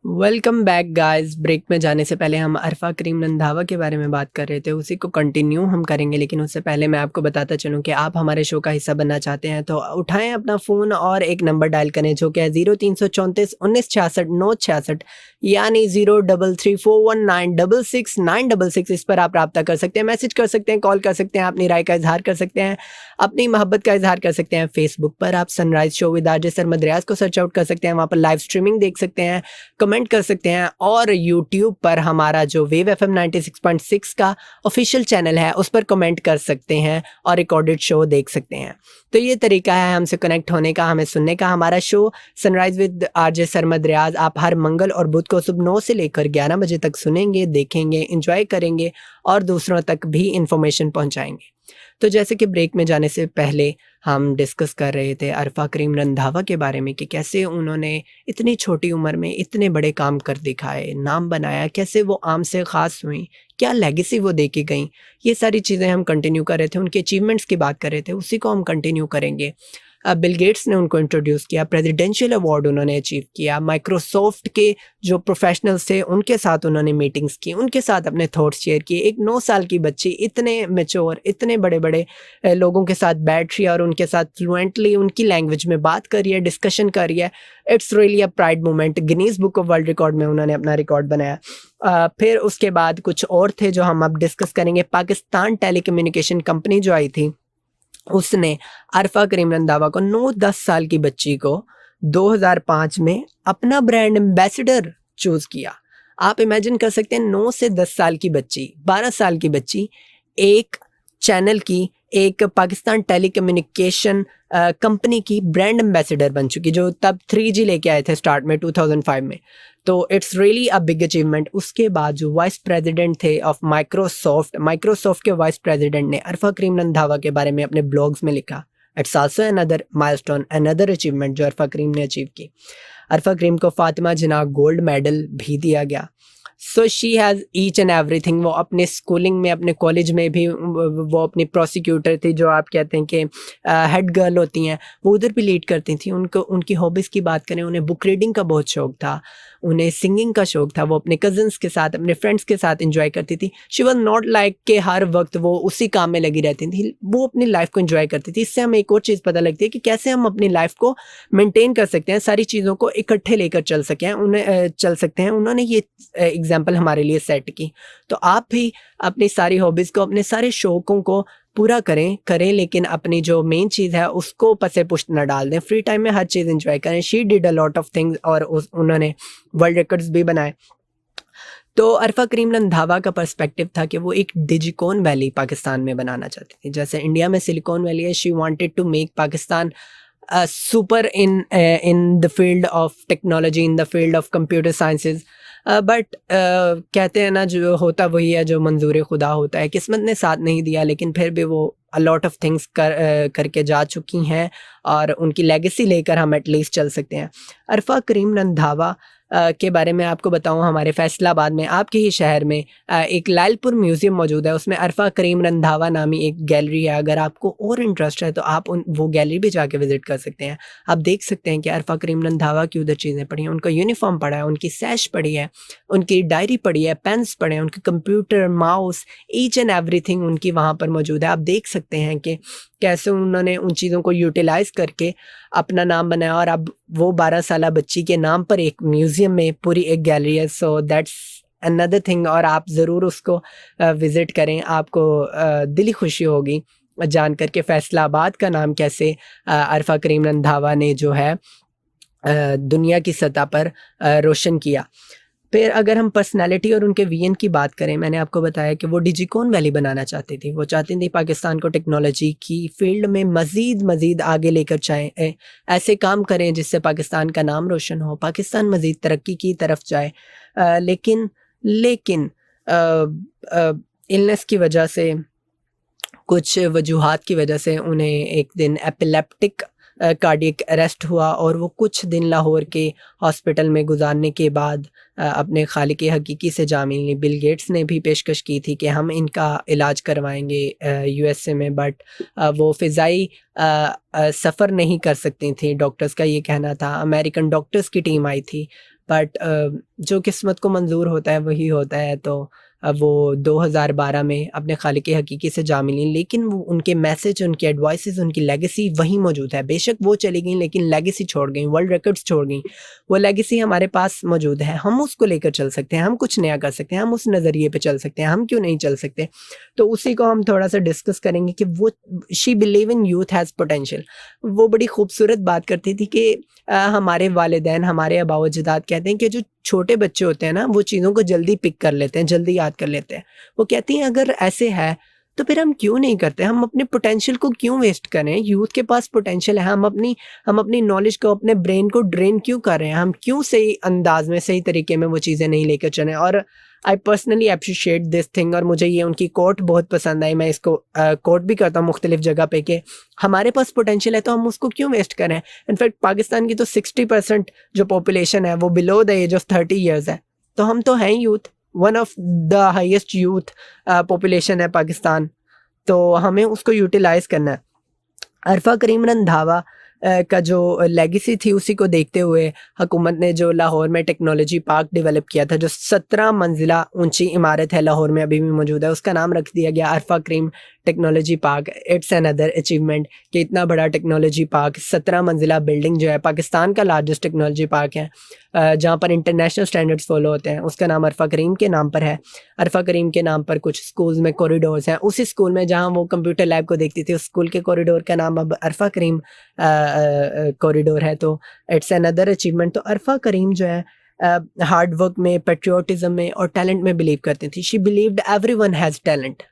Welcome back guys. ब्रेक में जाने से पहले हम अरफा करीम रंधावा के बारे में बात कर रहे थे, उसी को कंटिन्यू हम करेंगे। लेकिन उससे पहले मैं आपको बताता चलूं कि आप हमारे शो का हिस्सा बनना चाहते हैं तो उठाएं अपना फ़ोन और एक नंबर डायल करें जो कि है 0334 1966 966, यानी 033419669666। इस पर आप रब्ता कर सकते हैं, मैसेज कर सकते हैं, कॉल कर सकते हैं, अपनी राय का इजहार कर सकते हैं, अपनी मोहब्बत का इजहार कर सकते हैं। फेसबुक पर आप sunrise show with RJ Sarmad Riaz को सर्च आउट कर सकते हैं, वहाँ पर लाइव स्ट्रीमिंग देख सकते हैं, कमेंट कर सकते हैं। और यूट्यूब पर हमारा जो वेव FM 96.6 का ऑफिशियल चैनल है उस पर कमेंट कर सकते हैं और रिकॉर्डेड शो देख सकते हैं। तो ये तरीका है हमसे कनेक्ट होने का, हमें सुनने का। हमारा show sunrise with RJ Sarmad Riaz आप हर मंगल और बुध को सुबह 9 से लेकर 11 बजे तक सुनेंगे, देखेंगे, इंजॉय करेंगे और दूसरों तक भी इंफॉर्मेशन पहुंचाएंगे। तो जैसे कि ब्रेक में जाने से पहले हम डिस्कस कर रहे थे अरफा करीम रंधावा के बारे में कि कैसे उन्होंने इतनी छोटी उम्र में इतने बड़े काम कर दिखाए, नाम बनाया, कैसे वो आम से ख़ास हुई, क्या लेगेसी वो दे के गई। ये सारी चीज़ें हम कंटिन्यू कर रहे थे, उनके अचीवमेंट्स की बात कर रहे थे, उसी को हम कंटिन्यू करेंगे। बिल गेट्स ने उनको इंट्रोड्यूस किया, प्रेसिडेंशियल अवार्ड उन्होंने अचीव किया, माइक्रोसॉफ्ट के जो प्रोफेशनल्स थे उनके साथ उन्होंने मीटिंग्स की, उनके साथ अपने थॉट्स शेयर किए। एक 9 साल की बच्ची इतने मैच्योर, इतने बड़े बड़े लोगों के साथ बैठ रही है और उनके साथ फ्लुएंटली उनकी लैंग्वेज में बात कर रही है, डिस्कशन कर रही है। It's really a pride moment. Guinness book of world record में उन्होंने अपना रिकॉर्ड बनाया। फिर उसके बाद कुछ और थे जो हम अब डिस्कस करेंगे। पाकिस्तान टेलीकम्युनिकेशन कंपनी जो आई थी उसने अरफा करीम रंधावा को 9-10 साल की बच्ची को 2005 में अपना ब्रांड एम्बेसडर चूज किया। आप इमेजिन कर सकते हैं 9 से 10 साल की बच्ची, 12 साल की बच्ची एक चैनल की एक पाकिस्तान टेलीकम्युनिकेशन कंपनी की ब्रांड एम्बेसडर बन चुकी, जो तब 3G लेके आए थे स्टार्ट में 2005 में। तो it's really a big achievement. उसके बाद जो वाइस प्रेसिडेंट थे ऑफ माइक्रोसॉफ्ट के वाइस प्रेसिडेंट ने अरफा करीम रंधावा के बारे में अपने ब्लॉग्स में लिखा, it's also another milestone, another achievement जो अरफा करीम ने अचीव की। अरफा करीम को फातिमा जिन्ना गोल्ड मेडल भी दिया गया। So she has each and everything. वो अपने स्कूलिंग में, अपने कॉलेज में भी वो अपनी प्रोसिक्यूटर थी, जो आप कहते हैं कि हेड गर्ल होती हैं, वो उधर भी लीड करती थी। उनको उनकी हॉबीज़ की बात करें, उन्हें बुक रीडिंग का बहुत शौक था, उन्हें सिंगिंग का शौक था। वो अपने कज़न्स के साथ, अपने फ्रेंड्स के साथ इंजॉय करती थी। शी वॉज नॉट लाइक कि हर वक्त वो उसी काम में लगी रहती थी, वो अपनी लाइफ को इंजॉय करती थी। इससे हमें एक और चीज़ पता लगती है कि कैसे हम अपनी लाइफ को मेंटेन कर सकते हैं, सारी चीज़ों को इकट्ठे लेकर चल सकते हैं। उन्होंने ये एग्जाम्पल हमारे लिए सेट की। तो आप भी अपनी सारी हॉबीज़ को, अपने सारे शौकों को पूरा करें, लेकिन अपनी जो मेन चीज़ है उसको पसे पुष्ट न डाल दें। फ्री टाइम में हर चीज़ एंजॉय करें। She did a lot of things और उन्होंने वर्ल्ड रिकॉर्ड्स भी बनाए। तो अरफा करीम रंधावा का पर्सपेक्टिव था कि वो एक डिजिकॉन वैली पाकिस्तान में बनाना चाहती थी। जैसे इंडिया में सिलिकॉन वैली है, she wanted to make Pakistan super in the field of technology, in the field of computer sciences. But कहते हैं ना, जो होता वही है जो मंजूर खुदा होता है। किस्मत ने साथ नहीं दिया, लेकिन फिर भी वो अ लॉट ऑफ थिंग्स करके जा चुकी हैं और उनकी लेगेसी लेकर हम एटलीस्ट चल सकते हैं। अरफा करीम रंधावा के बारे में आपको बताऊं, हमारे फैसलाबाद में, आपके ही शहर में, एक लालपुर म्यूज़ियम मौजूद है। उसमें अरफा करीम रंधावा नामी एक गैलरी है। अगर आपको और इंटरेस्ट है तो आप वो गैलरी भी जाके विज़िट कर सकते हैं। आप देख सकते हैं कि अरफा करीम रंधावा की उधर चीज़ें पड़ी हैं, उनका यूनिफॉर्म पड़ा है, उनकी सैश पड़ी है, उनकी डायरी पड़ी है, पेन्स पड़े हैं, उनके computer, mouse, each and everything उनकी वहाँ पर मौजूद है। आप देख सकते हैं कि कैसे उन्होंने उन चीज़ों को यूटिलाइज़ करके अपना नाम बनाया, और अब वो 12 साला बच्ची के नाम पर एक म्यूज़ियम में पूरी एक गैलरी है। सो दैट्स अनदर थिंग, और आप ज़रूर उसको विज़िट करें। आपको दिली खुशी होगी जानकर के फैसलाबाद का नाम कैसे अरफा करीम रंधावा ने जो है दुनिया की सतह पर रोशन किया। फिर अगर हम पर्सनालिटी और उनके विजन की बात करें, मैंने आपको बताया कि वो डिजिकॉन वैली बनाना चाहती थी। वो चाहती थी पाकिस्तान को टेक्नोलॉजी की फील्ड में मज़ीद आगे लेकर जाएँ, ऐसे काम करें जिससे पाकिस्तान का नाम रोशन हो, पाकिस्तान मज़ीद तरक्की की तरफ जाए। लेकिन इलनेस की वजह से, कुछ वजूहात की वजह से उन्हें एक दिन एपिलेप्टिक कार्डियक अरेस्ट हुआ, और वो कुछ दिन लाहौर के हॉस्पिटल में गुजारने के बाद अपने खालिक हकीकी से जा मिली। बिल गेट्स ने भी पेशकश की थी कि हम इनका इलाज करवाएंगे यूएसए में, बट वो फ़िज़ाई सफ़र नहीं कर सकती थी, डॉक्टर्स का ये कहना था। अमेरिकन डॉक्टर्स की टीम आई थी, बट जो किस्मत को मंजूर होता है वही होता है। तो वो 2012 में अपने खालिक हकीकी से जा मिली, लेकिन वो उनके मैसेज, उनके एडवाइसेस, उनकी लेगेसी वहीं मौजूद है। बेशक वो चली गई, लेकिन लेगेसी छोड़ गई, वर्ल्ड रिकॉर्ड्स छोड़ गई। वो लेगेसी हमारे पास मौजूद है, हम उसको लेकर चल सकते हैं, हम कुछ नया कर सकते हैं, हम उस नज़रिए पे चल सकते हैं, हम क्यों नहीं चल सकते। तो उसी को हम थोड़ा सा डिस्कस करेंगे कि वो she believe in youth has potential. वो बड़ी खूबसूरत बात करती थी कि हमारे वालिदैन, हमारे आबा व अजदाद कहते हैं कि जो छोटे बच्चे होते हैं ना, वो चीज़ों को जल्दी पिक कर लेते हैं, जल्दी याद कर लेते हैं। वो कहती हैं अगर ऐसे है तो फिर हम क्यों नहीं करते, हम अपने पोटेंशियल को क्यों वेस्ट करें। यूथ के पास पोटेंशियल है, हम अपनी नॉलेज को, अपने ब्रेन को ड्रेन क्यों कर रहे हैं, हम क्यों सही अंदाज में, सही तरीके में वो चीज़ें नहीं लेकर चलें। और I personally appreciate this thing, और मुझे ये उनकी कोट बहुत पसंद आई। मैं इसको कोट भी करता हूँ मुख्तलिफ जगह पे कि हमारे पास पोटेंशियल है तो हम उसको क्यों वेस्ट करें। इनफैक्ट पाकिस्तान की तो 60% जो पॉपुलेशन है वो below the age of 30 years है, तो हम तो हैं youth, one of the highest youth population है पाकिस्तान, तो हमें उसको यूटिलाइज़ करना है। अरफा करीम रंधावा का जो लेगेसी थी, उसी को देखते हुए हुकूमत ने जो लाहौर में टेक्नोलॉजी पार्क डेवलप किया था, जो 17 मंजिला ऊंची इमारत है, लाहौर में अभी भी मौजूद है, उसका नाम रख दिया गया Arfa Karim technology park. It's another achievement कि इतना बड़ा टेक्नोलॉजी पार्क, 17 मंजिला बिल्डिंग जो है, पाकिस्तान का लार्जेस्ट टेक्नोलॉजी पार्क है, जहाँ पर इंटरनेशनल स्टैंडर्ड्स फॉलो होते हैं। उसका नाम अरफा करीम के नाम पर है। अरफा करीम के नाम पर कुछ स्कूल्स में कॉरिडोर्स हैं। उसी स्कूल में जहाँ वो कंप्यूटर लैब को देखती थी, उस स्कूल के कॉरिडोर का नाम अब अरफा करीम कॉरिडोर है। तो इट्स अनदर अचीवमेंट। तो अरफा करीम जो है हार्ड वर्क में, पेट्रियोटिज्म में और टैलेंट में बिलीव करती थी। She believed everyone has talent.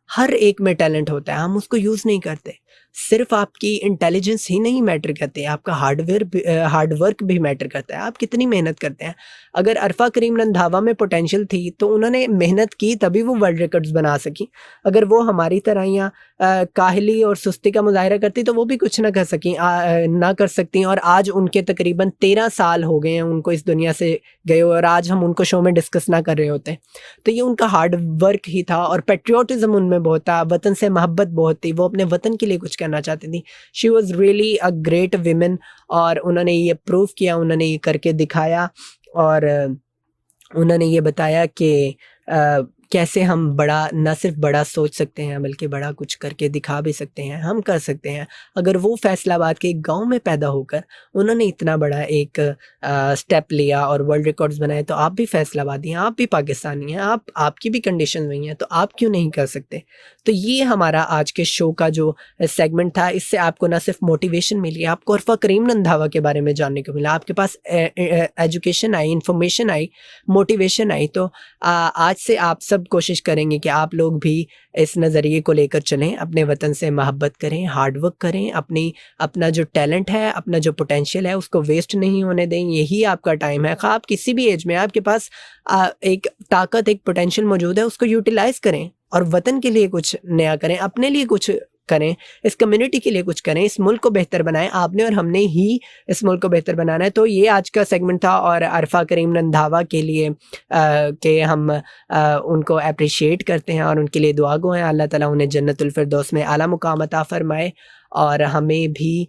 हर एक में टैलेंट होता है, हम उसको यूज़ नहीं करते। सिर्फ़ आपकी इंटेलिजेंस ही नहीं मैटर करती है, आपका हार्ड वर्क भी मैटर करता है, आप कितनी मेहनत करते हैं। अगर अरफ़ा करीम रंधावा में पोटेंशियल थी, तो उन्होंने मेहनत की तभी वो वर्ल्ड रिकॉर्ड्स बना सकीं। अगर वो हमारी तरह या काहली और सुस्ती का मुज़ाहिरा करती, तो वो भी कुछ ना कर सकतीं, और आज उनके तकरीबन 13 साल हो गए हैं उनको इस दुनिया से गए हुए, और आज हम उनको शो में डिस्कस ना कर रहे होते। तो ये उनका हार्ड वर्क ही था, और पैट्रियोटिज़्म उनमें बहुत था, वतन से मोहब्बत बहुत थी, वो अपने वतन के लिए कुछ करना चाहती थी। She was really a great women, और उन्होंने ये प्रूव किया, उन्होंने ये करके दिखाया, और उन्होंने ये बताया कि कैसे हम बड़ा, ना सिर्फ बड़ा सोच सकते हैं बल्कि बड़ा कुछ करके दिखा भी सकते हैं, हम कर सकते हैं। अगर वो फैसलाबाद के एक गाँव में पैदा होकर उन्होंने इतना बड़ा एक स्टेप लिया और वर्ल्ड रिकॉर्ड्स बनाए, तो आप भी फैसलाबादी हैं, आप भी पाकिस्तानी हैं, आपकी भी कंडीशन वही हैं, तो आप क्यों नहीं कर सकते? तो ये हमारा आज के शो का जो सेगमेंट था, इससे आपको ना सिर्फ मोटिवेशन मिली, आपको अरफ़ा करीम रंधावा के बारे में जानने को मिला, आपके पास एजुकेशन आई, इन्फॉर्मेशन आई, मोटिवेशन आई। तो आज से आप सब कोशिश करेंगे कि आप लोग भी इस नज़रिए को लेकर चलें, अपने वतन से मोहब्बत करें, हार्ड वर्क करें, अपना जो टैलेंट है, अपना जो पोटेंशियल है, उसको वेस्ट नहीं होने दें। यही आपका टाइम है। ख़ास आप किसी भी एज में, आपके पास एक ताकत, एक पोटेंशियल मौजूद है, उसको यूटिलाइज़ करें और वतन के लिए कुछ नया करें, अपने लिए कुछ करें, इस कम्युनिटी के लिए कुछ करें, इस मुल्क को बेहतर बनाएं। आपने और हमने ही इस मुल्क को बेहतर बनाना है। तो ये आज का सेगमेंट था, और अरफ़ा करीम रंधावा के लिए कि हम उनको अप्रिशिएट करते हैं और उनके लिए दुआ गो हैं, अल्लाह ताला उन्हें जन्नतुल फिरदौस में आला मुकाम अता फ़रमाए, और हमें भी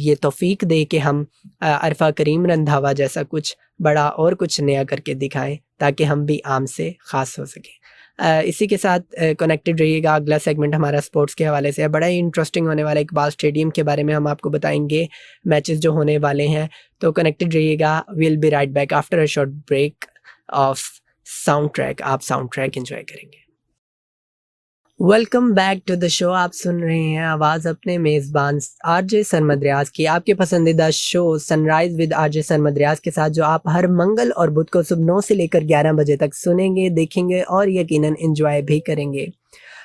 ये तौफ़ीक दे कि हम अरफ़ा करीम रंधावा जैसा कुछ बड़ा और कुछ नया करके दिखाएँ, ताकि हम भी आम से ख़ास हो सकें। इसी के साथ कनेक्टेड रहिएगा। अगला सेगमेंट हमारा स्पोर्ट्स के हवाले से है, बड़ा ही इंटरेस्टिंग होने वाला है। इकबाल स्टेडियम के बारे में हम आपको बताएंगे, मैचेस जो होने वाले हैं, तो कनेक्टेड रहिएगा। Will be right back after a short break of soundtrack. आप साउंड ट्रैक एंजॉय करेंगे। Welcome back to the show. आप सुन रहे हैं आवाज़ अपने मेज़बान आरजे सरमद रियाज की, आपके पसंदीदा show sunrise with RJ Sarmad Riaz के साथ, जो आप हर मंगल और बुध को सुबह 9 से लेकर 11 बजे तक सुनेंगे, देखेंगे और यकीनन एंजॉय भी करेंगे।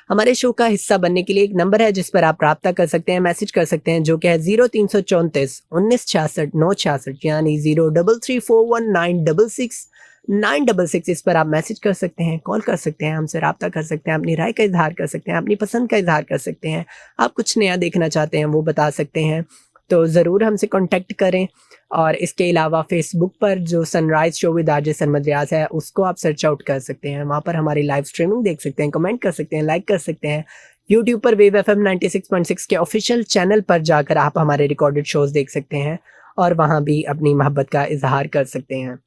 हमारे शो का हिस्सा बनने के लिए एक नंबर है जिस पर आप राब्ता कर सकते हैं, मैसेज कर सकते हैं, जो कि है 0334 1966 966, यानी 03341966 इस पर आप मैसेज कर सकते हैं, कॉल कर सकते हैं, हमसे राब्ता कर सकते हैं, अपनी राय का इजहार कर सकते हैं, अपनी पसंद का इजहार कर सकते हैं। आप कुछ नया देखना चाहते हैं वो बता सकते हैं, तो ज़रूर हमसे कॉन्टेक्ट करें। और इसके अलावा फेसबुक पर जो sunrise show with RJ Sarmad Riaz है, उसको आप सर्च आउट कर सकते हैं, वहाँ पर हमारी लाइव स्ट्रीमिंग देख सकते हैं, कमेंट कर सकते हैं, लाइक कर सकते हैं। यूट्यूब पर वेव FM 96.6 के ऑफिशियल चैनल पर जाकर आप हमारे रिकॉर्डेड शोज़ देख सकते हैं, और वहाँ भी अपनी मोहब्बत का इजहार कर सकते हैं।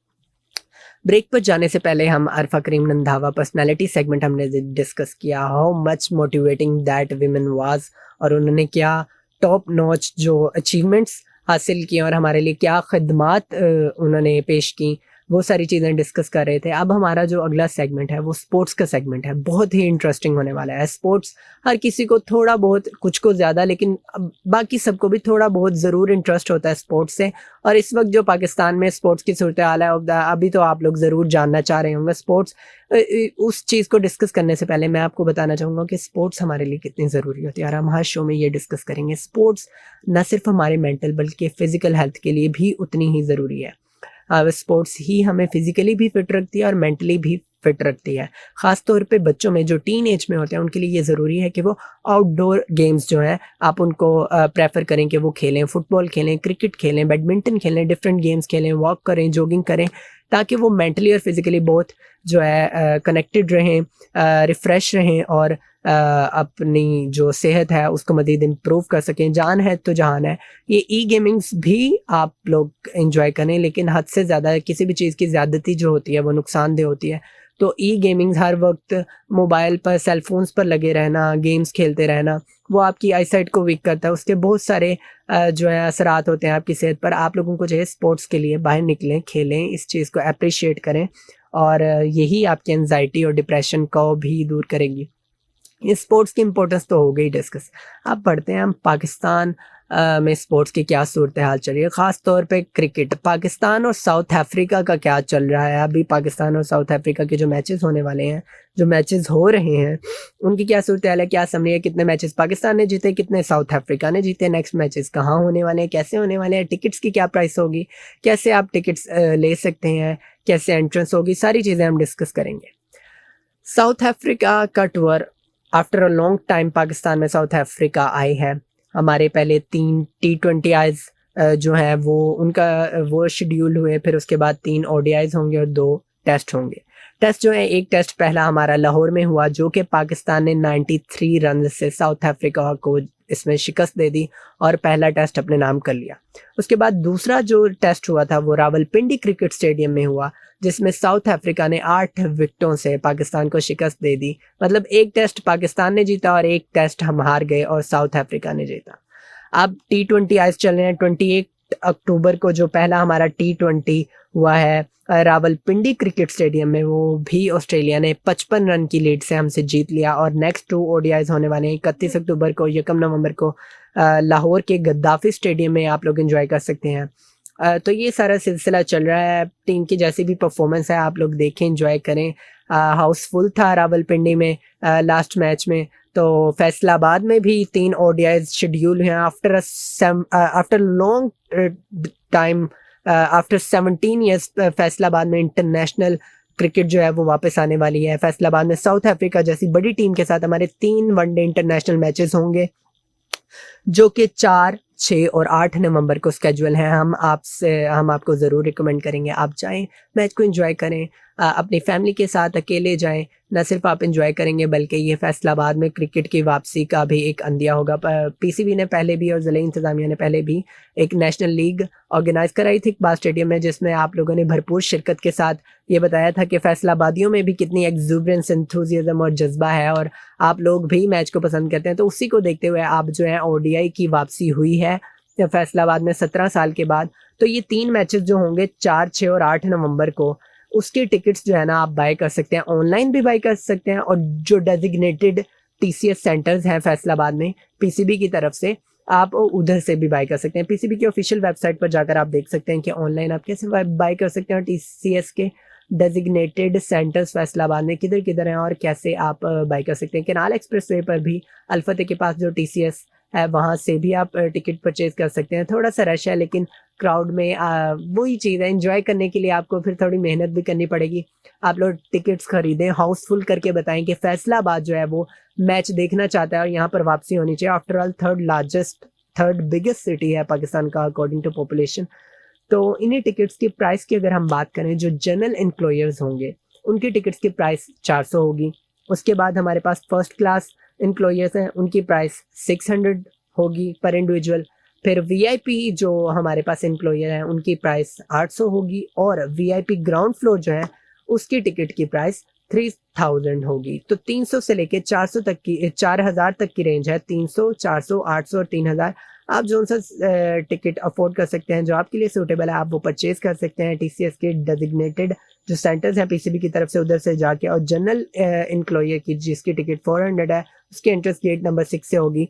ब्रेक पर जाने से पहले हम अरफ़ा करीम रंधावा पर्सनालिटी सेगमेंट हमने डिस्कस किया, how much motivating that women was, और उन्होंने क्या टॉप नॉच जो अचीवमेंट्स हासिल की और हमारे लिए क्या खिदमात उन्होंने पेश की, वो सारी चीज़ें डिस्कस कर रहे थे। अब हमारा जो अगला सेगमेंट है वो स्पोर्ट्स का सेगमेंट है, बहुत ही इंटरेस्टिंग होने वाला है। स्पोर्ट्स हर किसी को थोड़ा बहुत, कुछ को ज़्यादा, लेकिन बाकी सबको भी थोड़ा बहुत ज़रूर इंटरेस्ट होता है स्पोर्ट्स से। और इस वक्त जो पाकिस्तान में स्पोर्ट्स की सूरत हाल है, अभी तो आप लोग ज़रूर जानना चाह रहे होंगे स्पोर्ट्स। उस चीज़ को डिस्कस करने से पहले मैं आपको बताना चाहूँगा कि स्पोर्ट्स हमारे लिए कितनी ज़रूरी होती है, और हम हर शो में ये डिस्कस करेंगे। स्पोर्ट्स न सिर्फ हमारे मेंटल बल्कि फ़िज़िकल हेल्थ के लिए भी उतनी ही ज़रूरी है। स्पोर्ट्स ही हमें फिज़िकली भी फिट रखती है और मेंटली भी फिट रखती है। ख़ास तौर पे बच्चों में जो टीन एज में होते हैं, उनके लिए ये ज़रूरी है कि वो आउटडोर गेम्स जो हैं, आप उनको प्रेफर करें कि वो खेलें, फुटबॉल खेलें, क्रिकेट खेलें, बैडमिंटन खेलें, डिफरेंट गेम्स खेलें, वॉक करें, जॉगिंग करें, ताकि वो मेंटली और फिज़िकली बहुत जो है कनेक्टेड रहें, रिफ़्रेश रहें, और अपनी जो सेहत है उसको मज़ीद इम्प्रूव कर सकें। जान है तो जहान है। ये ई गेमिंग्स भी आप लोग एंजॉय करें, लेकिन हद से ज़्यादा किसी भी चीज़ की ज़्यादती जो होती है वो नुकसानदेह होती है। तो ई गेमिंग्स, हर वक्त मोबाइल पर, सेल फोन्स पर लगे रहना, गेम्स खेलते रहना, वो आपकी आईसाइट को वीक करता है। उसके बहुत सारे जो है असरात होते हैं आपकी सेहत पर। आप लोगों को चाहिए स्पोर्ट्स के लिए बाहर निकलें, खेलें, इस चीज़ को अप्रिशिएट करें, और यही आपकी एंजाइटी और डिप्रेशन को भी दूर करेगी। ये स्पोर्ट्स की इम्पोर्टेंस तो हो गई डिस्कस। अब बढ़ते हैं हम पाकिस्तान में स्पोर्ट्स की क्या सूरत हाल चल रही है, ख़ास तौर पे क्रिकेट। पाकिस्तान और साउथ अफ्रीका का क्या चल रहा है, अभी पाकिस्तान और साउथ अफ्रीका के जो मैचेस होने वाले हैं, जो मैचेस हो रहे हैं, उनकी क्या सूरत हाल है, क्या समझ है, कितने मैचेस पाकिस्तान ने जीते, कितने साउथ अफ्रीका ने जीते, नेक्स्ट मैचेस कहाँ होने वाले हैं, कैसे होने वाले हैं, टिकट्स की क्या प्राइस होगी, कैसे आप टिकट्स ले सकते हैं, कैसे एंट्रेंस होगी, सारी चीज़ें हम डिस्कस करेंगे। साउथ अफ्रीका का tour after a long time Pakistan में साउथ अफ्रीका आई है। हमारे पहले 3 T20 आईज जो हैं वो उनका वो शेड्यूल हुए, फिर उसके बाद 3 ODIs होंगे और 2 टेस्ट होंगे। टेस्ट जो है, एक टेस्ट पहला हमारा लाहौर में हुआ जो कि पाकिस्तान ने 93 रन से साउथ अफ्रीका को इसमें शिकस्त दे दी और पहला टेस्ट अपने नाम कर लिया। उसके बाद दूसरा जो टेस्ट हुआ था वो रावलपिंडी क्रिकेट स्टेडियम में हुआ, जिसमें साउथ अफ्रीका ने 8 विकेटों से पाकिस्तान को शिकस्त दे दी। मतलब एक टेस्ट पाकिस्तान ने जीता और एक टेस्ट हम हार गए और साउथ अफ्रीका ने जीता। अब T20 आइस चल रहे हैं। 28 अक्टूबर को जो पहला हमारा T20 हुआ है रावलपिंडी क्रिकेट स्टेडियम में, वो भी ऑस्ट्रेलिया ने 55 रन की लीड से हमसे जीत लिया। और नेक्स्ट 2 ODIs होने वाले हैं 31 अक्टूबर को, 1 नवंबर को लाहौर के गद्दाफी स्टेडियम में आप लोग एंजॉय कर सकते हैं। तो ये सारा सिलसिला चल रहा है। टीम की जैसी भी परफॉर्मेंस है आप लोग देखें, एंजॉय करें। हाउसफुल था रावलपिंडी में लास्ट मैच में। तो फैसलाबाद में भी 3 ODIs शेड्यूल हैं after long time, after 17 years Faisalabad में इंटरनेशनल क्रिकेट जो है वो वापस आने वाली है। फैसलाबाद में साउथ अफ्रीका जैसी बड़ी टीम के साथ हमारे 3 वनडे इंटरनेशनल मैचेस होंगे जो कि 4, 6 और 8 नवंबर को स्केजुअल हैं। हम आपको ज़रूर रिकमेंड करेंगे आप जाएं, मैच को एंजॉय करें, अपनी फैमिली के साथ, अकेले जाएं। न सिर्फ आप एंजॉय करेंगे बल्कि ये फैसलाबाद में क्रिकेट की वापसी का भी एक अंदिया होगा। PCB ने पहले भी और ज़िले इंतज़ामिया ने पहले भी एक नेशनल लीग ऑर्गेनाइज़ कराई थी इकबाल स्टेडियम में, जिसमें आप लोगों ने भरपूर शिरकत के साथ ये बताया था कि फैसलाबादियों में भी कितनी एक्सूबरेंस, एंथुसियाज्म और जज्बा है और आप लोग भी मैच को पसंद करते हैं। तो उसी को देखते हुए आप जो है ODI की वापसी हुई है फैसलाबाद में 17 साल के बाद। तो ये 3 मैचेस जो होंगे 4, 6 और 8 नवंबर को, उसके टिकट्स जो है ना आप बाय कर सकते हैं, ऑनलाइन भी बाय कर सकते हैं और जो डेजिग्नेटेड TCS सेंटर्स हैं फैसलाबाद में PCB की तरफ से, आप उधर से भी बाय कर सकते हैं। PCB की ऑफिशियल वेबसाइट पर जाकर आप देख सकते हैं कि ऑनलाइन आप कैसे बाय कर सकते हैं और TCS के डेजिग्नेटेड सेंटर्स फैसलाबाद में किधर किधर हैं और कैसे आप बाय कर सकते हैं। केनाल एक्सप्रेसवे पर भी अल्फते के पास जो TCS है वहाँ से भी आप टिकट परचेज कर सकते हैं। थोड़ा सा रश है लेकिन क्राउड में वही चीज़ है, एंजॉय करने के लिए आपको फिर थोड़ी मेहनत भी करनी पड़ेगी। आप लोग टिकट्स खरीदें, हाउसफुल करके बताएं कि फैसलाबाद जो है वो मैच देखना चाहता है और यहाँ पर वापसी होनी चाहिए। After all third biggest city है पाकिस्तान का अकॉर्डिंग टू पॉपुलेशन। तो इन्हीं टिकट्स की प्राइस की अगर हम बात करें, जो जनरल एम्प्लॉयर्स होंगे उनकी टिकट्स की प्राइस 400 होगी। उसके बाद हमारे पास फर्स्ट क्लास एम्प्लॉयर्स हैं, उनकी प्राइस 600 होगी पर इंडिविजुअल। फिर VIP जो हमारे पास एम्प्लॉयर हैं उनकी प्राइस 800 होगी और VIP ग्राउंड फ्लोर जो है उसकी टिकट की प्राइस 3000 होगी। तो 300 से लेके 400 तक की 4000 तक की रेंज है। 300, 400, 800 और 3000 आप जो सा टिकट अफोर्ड कर सकते हैं, जो आपके लिए सूटेबल है, आप वो परचेज कर सकते हैं। TCS के डेजिग्नेटेड जो सेंटर्स हैं PCB की तरफ से, उधर से जाके। और जनरल एम्प्लॉयर की जिसकी टिकट 400 है उसकी एंट्रेंस गेट नंबर 6 से होगी।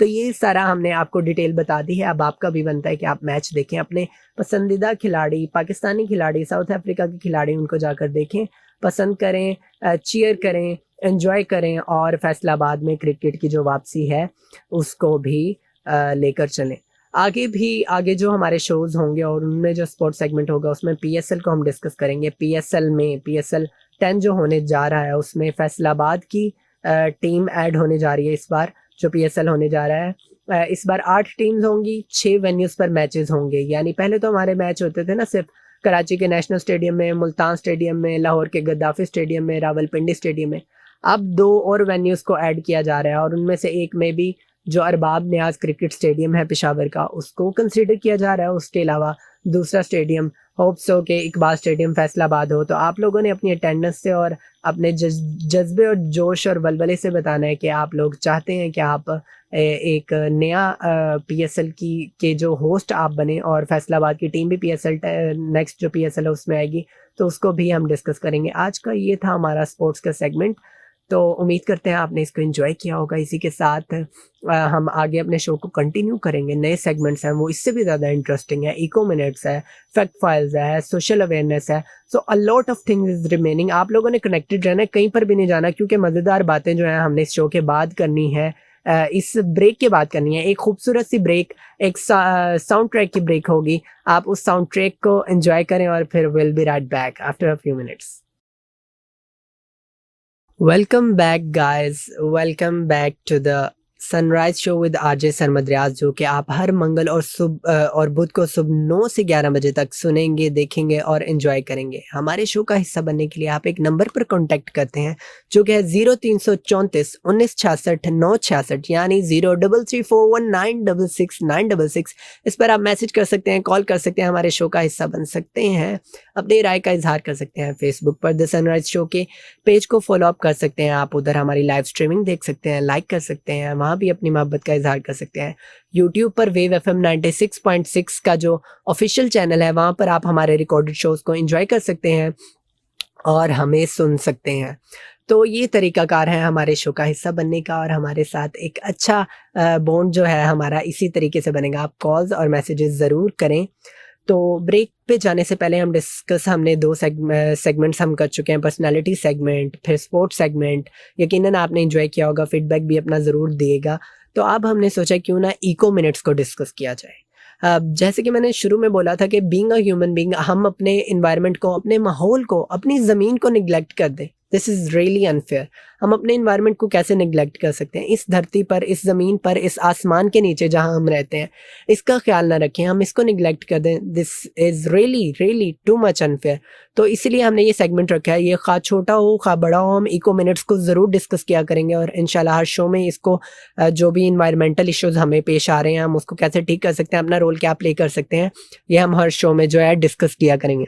तो ये सारा हमने आपको डिटेल बता दी है। अब आपका भी बनता है कि आप मैच देखें, अपने पसंदीदा खिलाड़ी, पाकिस्तानी खिलाड़ी, साउथ अफ्रीका के खिलाड़ी, उनको जाकर देखें, पसंद करें, चीयर करें, एंजॉय करें और फैसलाबाद में क्रिकेट की जो वापसी है उसको भी लेकर चलें। आगे जो हमारे शोज़ होंगे और उनमें जो स्पोर्ट्स सेगमेंट होगा उसमें PSL को हम डिस्कस करेंगे। PSL में PSL 10 जो होने जा रहा है उसमें फैसलाबाद की टीम ऐड होने जा रही है। इस बार जो PSL होने जा रहा है इस बार 8 टीम्स होंगी, 6 वेन्यूज़ पर मैचेस होंगे। यानी पहले तो हमारे मैच होते थे ना सिर्फ कराची के नेशनल स्टेडियम में, मुल्तान स्टेडियम में, लाहौर के गद्दाफी स्टेडियम में, रावलपिंडी स्टेडियम में। अब 2 और वेन्यूज़ को ऐड किया जा रहा है और उनमें से एक में भी जो अरबाब न्याज क्रिकेट स्टेडियम है पेशावर का, उसको कंसीडर किया जा रहा है। उसके अलावा दूसरा स्टेडियम होप्स हो के इकबाल स्टेडियम फैसलाबाद हो। तो आप लोगों ने अपनी अटेंडेंस से और अपने जज्बे और जोश और बलबले से बताना है कि आप लोग चाहते हैं कि आप एक नया PSL के जो होस्ट आप बने और फैसलाबाद की टीम भी PSL नेक्स्ट जो PSL है उसमें आएगी, तो उसको भी हम डिस्कस करेंगे। आज का ये था हमारा स्पोर्ट्स का सेगमेंट। तो उम्मीद करते हैं आपने इसको एंजॉय किया होगा। इसी के साथ हम आगे अपने शो को कंटिन्यू करेंगे। नए सेगमेंट्स हैं वो इससे भी ज़्यादा इंटरेस्टिंग है। इको मिनट्स है, फैक्ट फाइल्स है, सोशल अवेयरनेस है। So a lot of things is remaining. आप लोगों ने कनेक्टेड रहना है, कहीं पर भी नहीं जाना, क्योंकि मज़ेदार बातें जो है हमने इस शो के बाद करनी है, इस ब्रेक के बाद करनी है। एक खूबसूरत सी ब्रेक, एक साउंड ट्रैक की ब्रेक होगी। आप उस साउंड ट्रैक को एंजॉय करें और फिर will be right back after a few minutes. Welcome back guys, welcome back to the sunrise show with RJ Sarmad Riaz, जो कि आप हर मंगल और बुध को सुबह 9 से 11 बजे तक सुनेंगे, देखेंगे और एंजॉय करेंगे। हमारे शो का हिस्सा बनने के लिए आप एक नंबर पर कांटेक्ट करते हैं जो कि है 0334 1966 966, यानी 033419669666। इस पर आप मैसेज कर सकते हैं, कॉल कर सकते हैं, हमारे शो का हिस्सा बन सकते हैं, अपनी राय का इजहार कर सकते हैं। फेसबुक पर द सनराइज शो के पेज को फॉलो अप कर सकते हैं आप, उधर हमारी लाइव स्ट्रीमिंग देख सकते हैं, लाइक कर सकते हैं, वहाँ भी अपनी मोहब्बत का इजहार कर सकते हैं। यूट्यूब पर वेव FM 96.6 का जो ऑफिशियल चैनल है, वहाँ पर आप हमारे रिकॉर्डेड शोज़ को एंजॉय कर सकते हैं और हमें सुन सकते हैं। तो ये तरीकाकार है हमारे शो का हिस्सा बनने का, और हमारे साथ एक अच्छा बॉन्ड जो है हमारा इसी तरीके से बनेगा। आप कॉल्स और मैसेजेस ज़रूर करें। तो ब्रेक पे जाने से पहले हमने 2 सेगमेंट्स हम कर चुके हैं, पर्सनालिटी सेगमेंट, फिर स्पोर्ट्स सेगमेंट। यकीनन आपने एंजॉय किया होगा, फीडबैक भी अपना ज़रूर दिएगा। तो अब हमने सोचा क्यों ना इको मिनट्स को डिस्कस किया जाए। जैसे कि मैंने शुरू में बोला था कि बीइंग अ ह्यूमन बीइंग, हम अपने एनवायरनमेंट को, अपने माहौल को, अपनी ज़मीन को निगलेक्ट कर दें, दिस इज़ रियली अनफेयर। हम अपने एनवायरनमेंट को कैसे निगलेक्ट कर सकते हैं? इस धरती पर, इस ज़मीन पर, इस आसमान के नीचे जहाँ हम रहते हैं, इसका ख्याल ना रखें, हम इसको निगलेक्ट कर दें, this is really really too much unfair. तो इसीलिए हमने ये सेगमेंट रखा है। ये खा छोटा हो खा बड़ा हो, हम इको मिनट्स को ज़रूर डिस्कस किया करेंगे, और इंशाल्लाह हर शो में इसको जो भी इन्वायरमेंटल इश्यूज़ हमें पेश आ रहे हैं, हम उसको कैसे ठीक कर सकते हैं, अपना रोल क्या प्ले कर सकते हैं, ये हम हर शो में जो है डिस्कस किया करेंगे।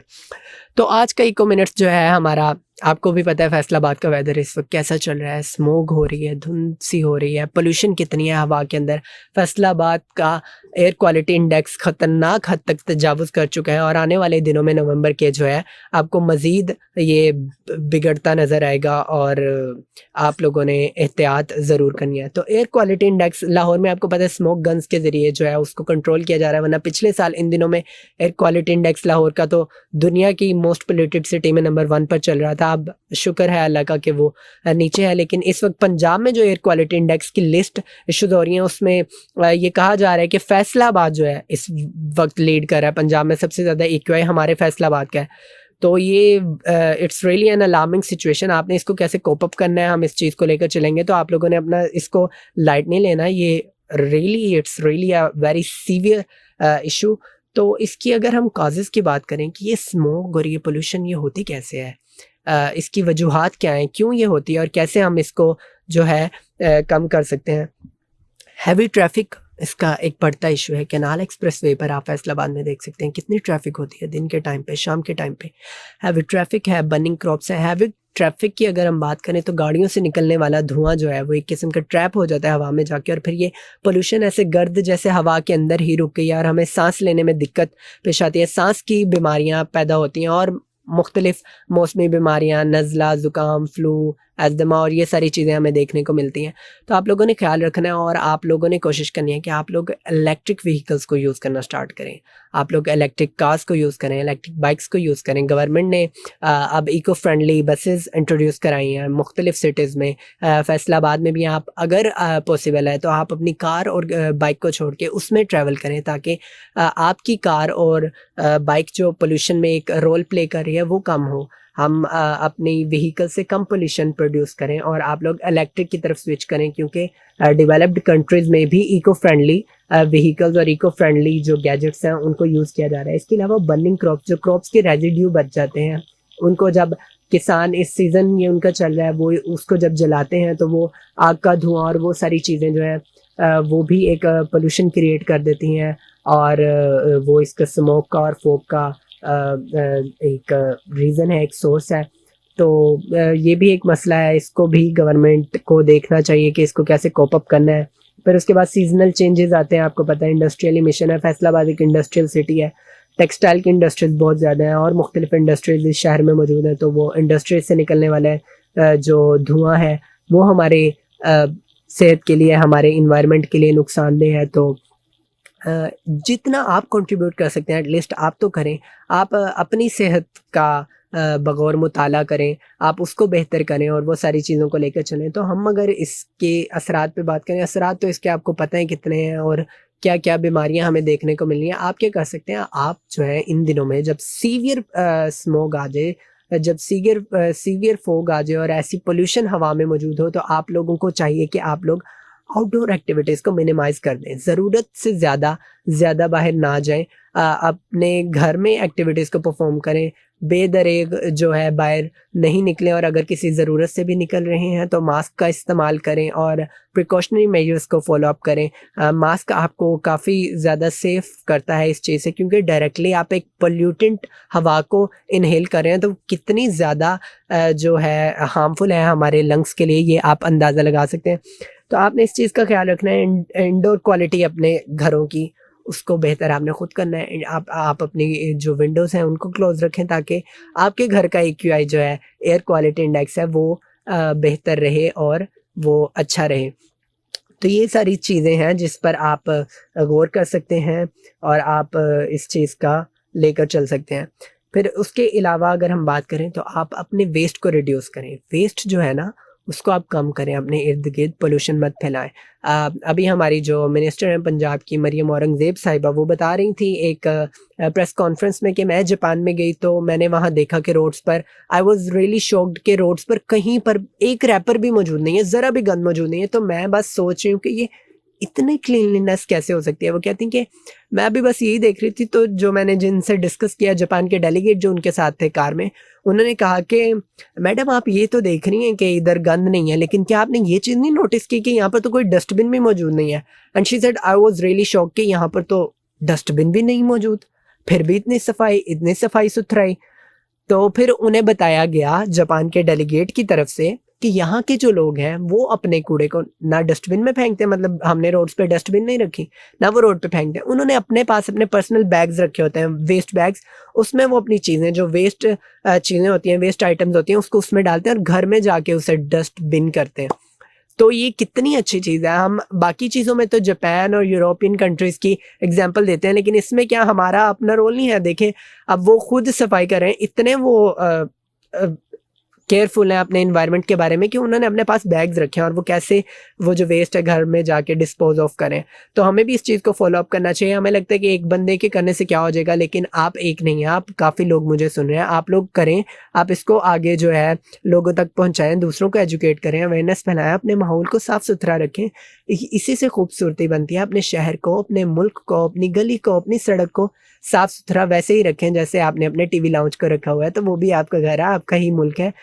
तो आज का इको मिनट्स जो है हमारा, आपको भी पता है फैसलाबाद का वेदर इस वक्त कैसा चल रहा है। स्मोक हो रही है, धुंध सी हो रही है, पोल्यूशन कितनी है हवा के अंदर। फैसलाबाद का एयर क्वालिटी इंडेक्स ख़तरनाक हद तक तजावुज़ कर चुका है, और आने वाले दिनों में नवंबर के जो है आपको मज़ीद ये बिगड़ता नज़र आएगा, और आप लोगों ने एहतियात ज़रूर करनी है। तो एयर क्वालिटी इंडेक्स लाहौर में आपको पता है स्मोक गन्स के ज़रिए जो है उसको कंट्रोल किया जा रहा है, वरना पिछले साल इन दिनों में एयर क्वालिटी इंडेक्स लाहौर का तो दुनिया की मोस्ट पोल्यूटेड सिटी में नंबर 1 पर चल रहा था। अब शुक्र है अल्लाह का कि वो नीचे है। लेकिन इस वक्त पंजाब में जो एयर क्वालिटी इंडेक्स की लिस्ट इशूज़ हो रही हैं, उसमें ये कहा जा रहा है कि फैसलाबाद जो है इस वक्त लीड कर रहा है। पंजाब में सबसे ज़्यादा AQI हमारे फैसलाबाद का है। तो ये it's really an alarming situation. आपने इसको कैसे कोप अप करना है, हम इस चीज़ को लेकर चलेंगे। तो आप लोगों ने अपना इसको लाइट नहीं लेना, ये it's really a very severe issue. तो इसकी अगर हम काजेज़ की बात करें कि ये स्मोक और ये पोल्यूशन ये होती कैसे है, इसकी वजूहात क्या हैं, क्यों ये होती है, और कैसे हम इसको जो है कम कर सकते हैं। हैवी ट्रैफिक इसका एक बढ़ता इशू है। कैनाल एक्सप्रेसवे पर आप फैसलाबाद में देख सकते हैं कितनी ट्रैफिक होती है दिन के टाइम पे, शाम के टाइम पे। हैवी ट्रैफिक है, बर्निंग क्रॉप्स है। हैवी ट्रैफिक की अगर हम बात करें तो गाड़ियों से निकलने वाला धुआं जो है वो एक किस्म का ट्रैप हो जाता है हवा में जाके, और फिर ये पोल्यूशन ऐसे गर्द जैसे हवा के अंदर ही रुक गई, और हमें सांस लेने में दिक्कत पेश आती है। सांस की बीमारियां पैदा होती हैं, और मुख्तलिफ मौसमी बीमारियां, नज़ला, ज़ुकाम, फ्लू, अस्थमा, और ये सारी चीज़ें हमें देखने को मिलती हैं। तो आप लोगों ने ख्याल रखना है, और आप लोगों ने कोशिश करनी है कि आप लोग इलेक्ट्रिक व्हीकल्स को यूज़ करना स्टार्ट करें। आप लोग इलेक्ट्रिक कार्स को यूज़ करें, इलेक्ट्रिक बाइक्स को यूज़ करें। गवर्नमेंट ने अब इको फ्रेंडली बसेस इंट्रोड्यूस कराई हैं मुख्तलिफ सिटीज़ में। फैसलाबाद में भी आप अगर पॉसिबल है तो आप अपनी कार और बाइक को छोड़ के उसमें ट्रैवल करें, ताकि आपकी कार और बाइक जो पोल्यूशन में एक रोल प्ले कर रही है वो कम हो। हम अपनी व्हीकल से कम पोल्यूशन प्रोड्यूस करें, और आप लोग इलेक्ट्रिक की तरफ स्विच करें, क्योंकि डेवलप्ड कंट्रीज़ में भी इको फ्रेंडली व्हीकल्स और इको फ्रेंडली जो गैजेट्स हैं उनको यूज़ किया जा रहा है। इसके अलावा बर्निंग क्रॉप्स, जो क्रॉप्स के रेजिड्यू बच जाते हैं, उनको जब किसान, इस सीज़न ये उनका चल रहा है, वो उसको जब जलाते हैं तो वो आग का धुआं और वो सारी चीज़ें जो है वो भी एक पोल्यूशन क्रिएट कर देती हैं, और वो इसका स्मोक का और फोक का एक रीज़न है, एक सोर्स है। तो ये भी एक मसला है, इसको भी गवर्नमेंट को देखना चाहिए कि इसको कैसे कोप अप करना है। फिर उसके बाद सीजनल चेंजेस आते हैं, आपको पता है इंडस्ट्रियल इमिशन है। फैसलाबाद एक इंडस्ट्रियल सिटी है, टेक्सटाइल की इंडस्ट्रीज बहुत ज़्यादा हैं, और मुख्तलिफ इंडस्ट्रीज इस शहर में मौजूद हैं। तो वो इंडस्ट्रीज से निकलने वाले जो धुआं है वो हमारे सेहत के लिए, हमारे इन्वायरमेंट के लिए नुकसानदेह है। तो जितना आप कंट्रीब्यूट कर सकते हैं एटलीस्ट आप तो करें। आप अपनी सेहत का बगौर मुताला करें, आप उसको बेहतर करें और वो सारी चीज़ों को लेकर चलें। तो हम अगर इसके असरात पे बात करें, असरात तो इसके आपको पता है कितने हैं और क्या-क्या बीमारियाँ हमें देखने को मिल रही हैं। आप क्या कर सकते हैं, आप जो है इन दिनों में जब सीवियर स्मॉग आ जाए, जब सीवियर फॉग आ जाए और ऐसी पॉल्यूशन हवा में मौजूद हो, तो आप लोगों को चाहिए कि आप लोग आउटडोर एक्टिविटीज़ को मिनिमाइज़ कर दें। ज़रूरत से ज़्यादा बाहर ना जाएँ। अपने घर में एक्टिविटीज़ को परफ़ॉर्म करें। बेदरेग जो है बाहर नहीं निकलें और अगर किसी ज़रूरत से भी निकल रहे हैं तो मास्क का इस्तेमाल करें और प्रिकॉशनरी मेजर्स को फ़ॉलो अप करें। मास्क आपको काफ़ी ज़्यादा सेफ़ करता है इस चीज़ से, क्योंकि डायरेक्टली आप एक पॉल्यूटेंट हवा को इन्हेल कर रहे हैं, तो कितनी ज़्यादा जो है हार्मफुल है हमारे लंग्स के लिए, ये आप अंदाज़ा लगा सकते हैं। तो आपने इस चीज़ का ख़्याल रखना है। इंडोर क्वालिटी अपने घरों की, उसको बेहतर आपने खुद करना है। आप अपनी जो विंडोज़ हैं उनको क्लोज़ रखें, ताकि आपके घर का एक्यूआई जो है, एयर क्वालिटी इंडेक्स है, वो बेहतर रहे और वो अच्छा रहे। तो ये सारी चीज़ें हैं जिस पर आप गौर कर सकते हैं और आप इस चीज़ का लेकर चल सकते हैं। फिर उसके अलावा अगर हम बात करें तो आप अपने वेस्ट को रिड्यूस करें। वेस्ट जो है ना, उसको आप कम करें, अपने इर्द-गिर्द पॉल्यूशन मत फैलाएँ। अभी हमारी जो मिनिस्टर हैं पंजाब की, मरियम औरंगज़ेब साहिबा, वो बता रही थी एक प्रेस कॉन्फ्रेंस में कि मैं जापान में गई तो मैंने वहाँ देखा कि रोड्स पर आई वाज़ रियली शॉक्ड कि रोड्स पर कहीं पर एक रैपर भी मौजूद नहीं है, ज़रा भी गंद मौजूद नहीं है। तो मैं बस सोच रही हूँ कि ये इतनी क्लीनलीनेस कैसे हो सकती है? वो कहती हैं कि मैं भी बस यही देख रही थी, तो जो मैंने जिनसे डिस्कस किया, जापान के डेलीगेट जो उनके साथ थे कार में, उन्होंने कहा कि मैडम आप ये तो देख रही हैं कि इधर गंद नहीं है, लेकिन क्या आपने ये चीज़ नहीं नोटिस की कि यहाँ पर तो कोई डस्टबिन भी मौजूद नहीं है? And she said I was really shocked कि यहाँ पर तो डस्टबिन भी नहीं मौजूद, फिर भी इतनी सफाई-सुथराई। तो फिर उन्हें बताया गया जापान के डेलीगेट की तरफ से कि यहाँ के जो लोग हैं वो अपने कूड़े को ना डस्टबिन में फेंकते, मतलब हमने रोड्स पे डस्टबिन नहीं रखी, ना वो रोड पे फेंकते हैं। उन्होंने अपने पास अपने पर्सनल बैग्स रखे होते हैं, वेस्ट बैग्स, उसमें वो अपनी चीज़ें जो वेस्ट चीज़ें होती हैं, वेस्ट आइटम्स होती हैं, उसको उसमें डालते हैं और घर में जाके उसे डस्टबिन करते हैं। तो ये कितनी अच्छी चीज़ है। हम बाकी चीज़ों में तो जापान और यूरोपियन कंट्रीज़ की एग्ज़ाम्पल देते हैं, लेकिन इसमें क्या हमारा अपना रोल नहीं है? देखें, अब वो खुद सफाई कर रहे हैं, इतने वो अ, केयरफुल हैं अपने एनवायरनमेंट के बारे में कि उन्होंने अपने पास बैग्स रखे हैं और वो कैसे वो जो वेस्ट है घर में जाके डिस्पोज़ ऑफ करें। तो हमें भी इस चीज़ को फ़ॉलो अप करना चाहिए। हमें लगता है कि एक बंदे के करने से क्या हो जाएगा, लेकिन आप एक नहीं हैं, आप काफ़ी लोग मुझे सुन रहे हैं। आप लोग करें, आप इसको आगे जो है लोगों तक पहुँचाएँ, दूसरों को एजुकेट करें, अवेयरनेस फैलाएँ, अपने माहौल को साफ-सुथरा रखें। इसी से खूबसूरती बनती है। अपने शहर को, अपने मुल्क को, अपनी गली को, अपनी सड़क को साफ-सुथरा वैसे ही रखें जैसे आपने अपने टीवी लाउंज को रखा हुआ है, तो वो भी आपका घर है, आपका ही मुल्क है।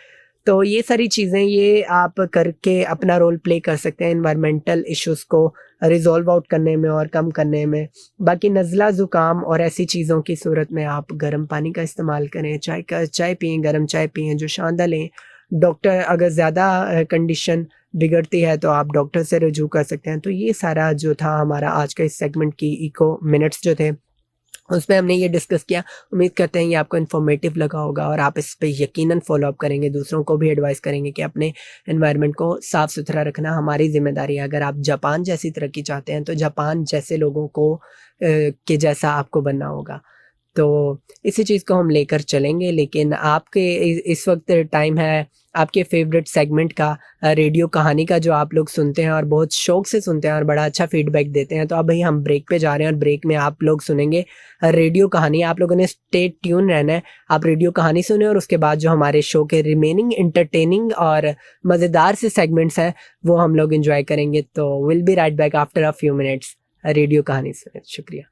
तो ये सारी चीज़ें ये आप करके अपना रोल प्ले कर सकते हैं एनवायरमेंटल इश्यूज़ को रिज़ॉल्व आउट करने में और कम करने में। बाकी नज़ला, ज़ुकाम और ऐसी चीज़ों की सूरत में आप गर्म पानी का इस्तेमाल करें, चाय पिएँ, गरम चाय पिएँ, जोशानदा लें। डॉक्टर अगर ज़्यादा कंडीशन बिगड़ती है तो आप डॉक्टर से रुजू कर सकते हैं। तो ये सारा जो था हमारा आज का इस सेगमेंट की इको मिनट्स जो थे, उसमें हमने ये डिस्कस किया। उम्मीद करते हैं ये आपको इन्फॉर्मेटिव लगा होगा और आप इस पे यकीनन फ़ॉलो अप करेंगे, दूसरों को भी एडवाइस करेंगे कि अपने एनवायरनमेंट को साफ-सुथरा रखना हमारी ज़िम्मेदारी है। अगर आप जापान जैसी तरक्की चाहते हैं, तो जापान जैसे लोगों को के जैसा आपको बनना होगा। तो इसी चीज़ को हम लेकर चलेंगे, लेकिन आपके इस वक़्त टाइम है आपके फ़ेवरेट सेगमेंट का, रेडियो कहानी का, जो आप लोग सुनते हैं और बहुत शौक से सुनते हैं और बड़ा अच्छा फ़ीडबैक देते हैं। तो अभी हम ब्रेक पे जा रहे हैं और ब्रेक में आप लोग सुनेंगे रेडियो कहानी। आप लोगों ने स्टे ट्यून रहना है। आप रेडियो कहानी सुनें और उसके बाद जो हमारे शो के रिमेनिंग एंटरटेनिंग और मज़ेदार से सेगमेंट्स हैं, वो हम लोग एन्जॉय करेंगे। तो will be right back after a few minutes. Radio कहानी सुनें। शुक्रिया।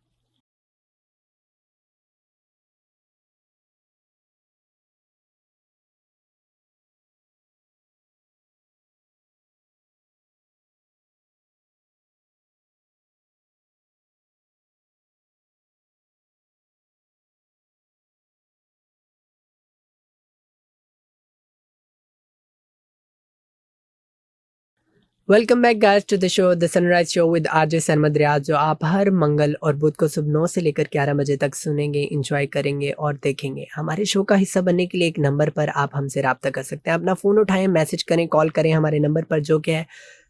Welcome back guys to the show the sunrise show with RJ Sarmad Riaz, जो आप हर मंगल और बुध को सुबह 9 से लेकर 11 बजे तक सुनेंगे, एंजॉय करेंगे और देखेंगे। हमारे शो का हिस्सा बनने के लिए एक नंबर पर आप हमसे रब्ता कर सकते हैं। अपना फ़ोन उठाएं, मैसेज करें, कॉल करें हमारे नंबर पर, जो कि है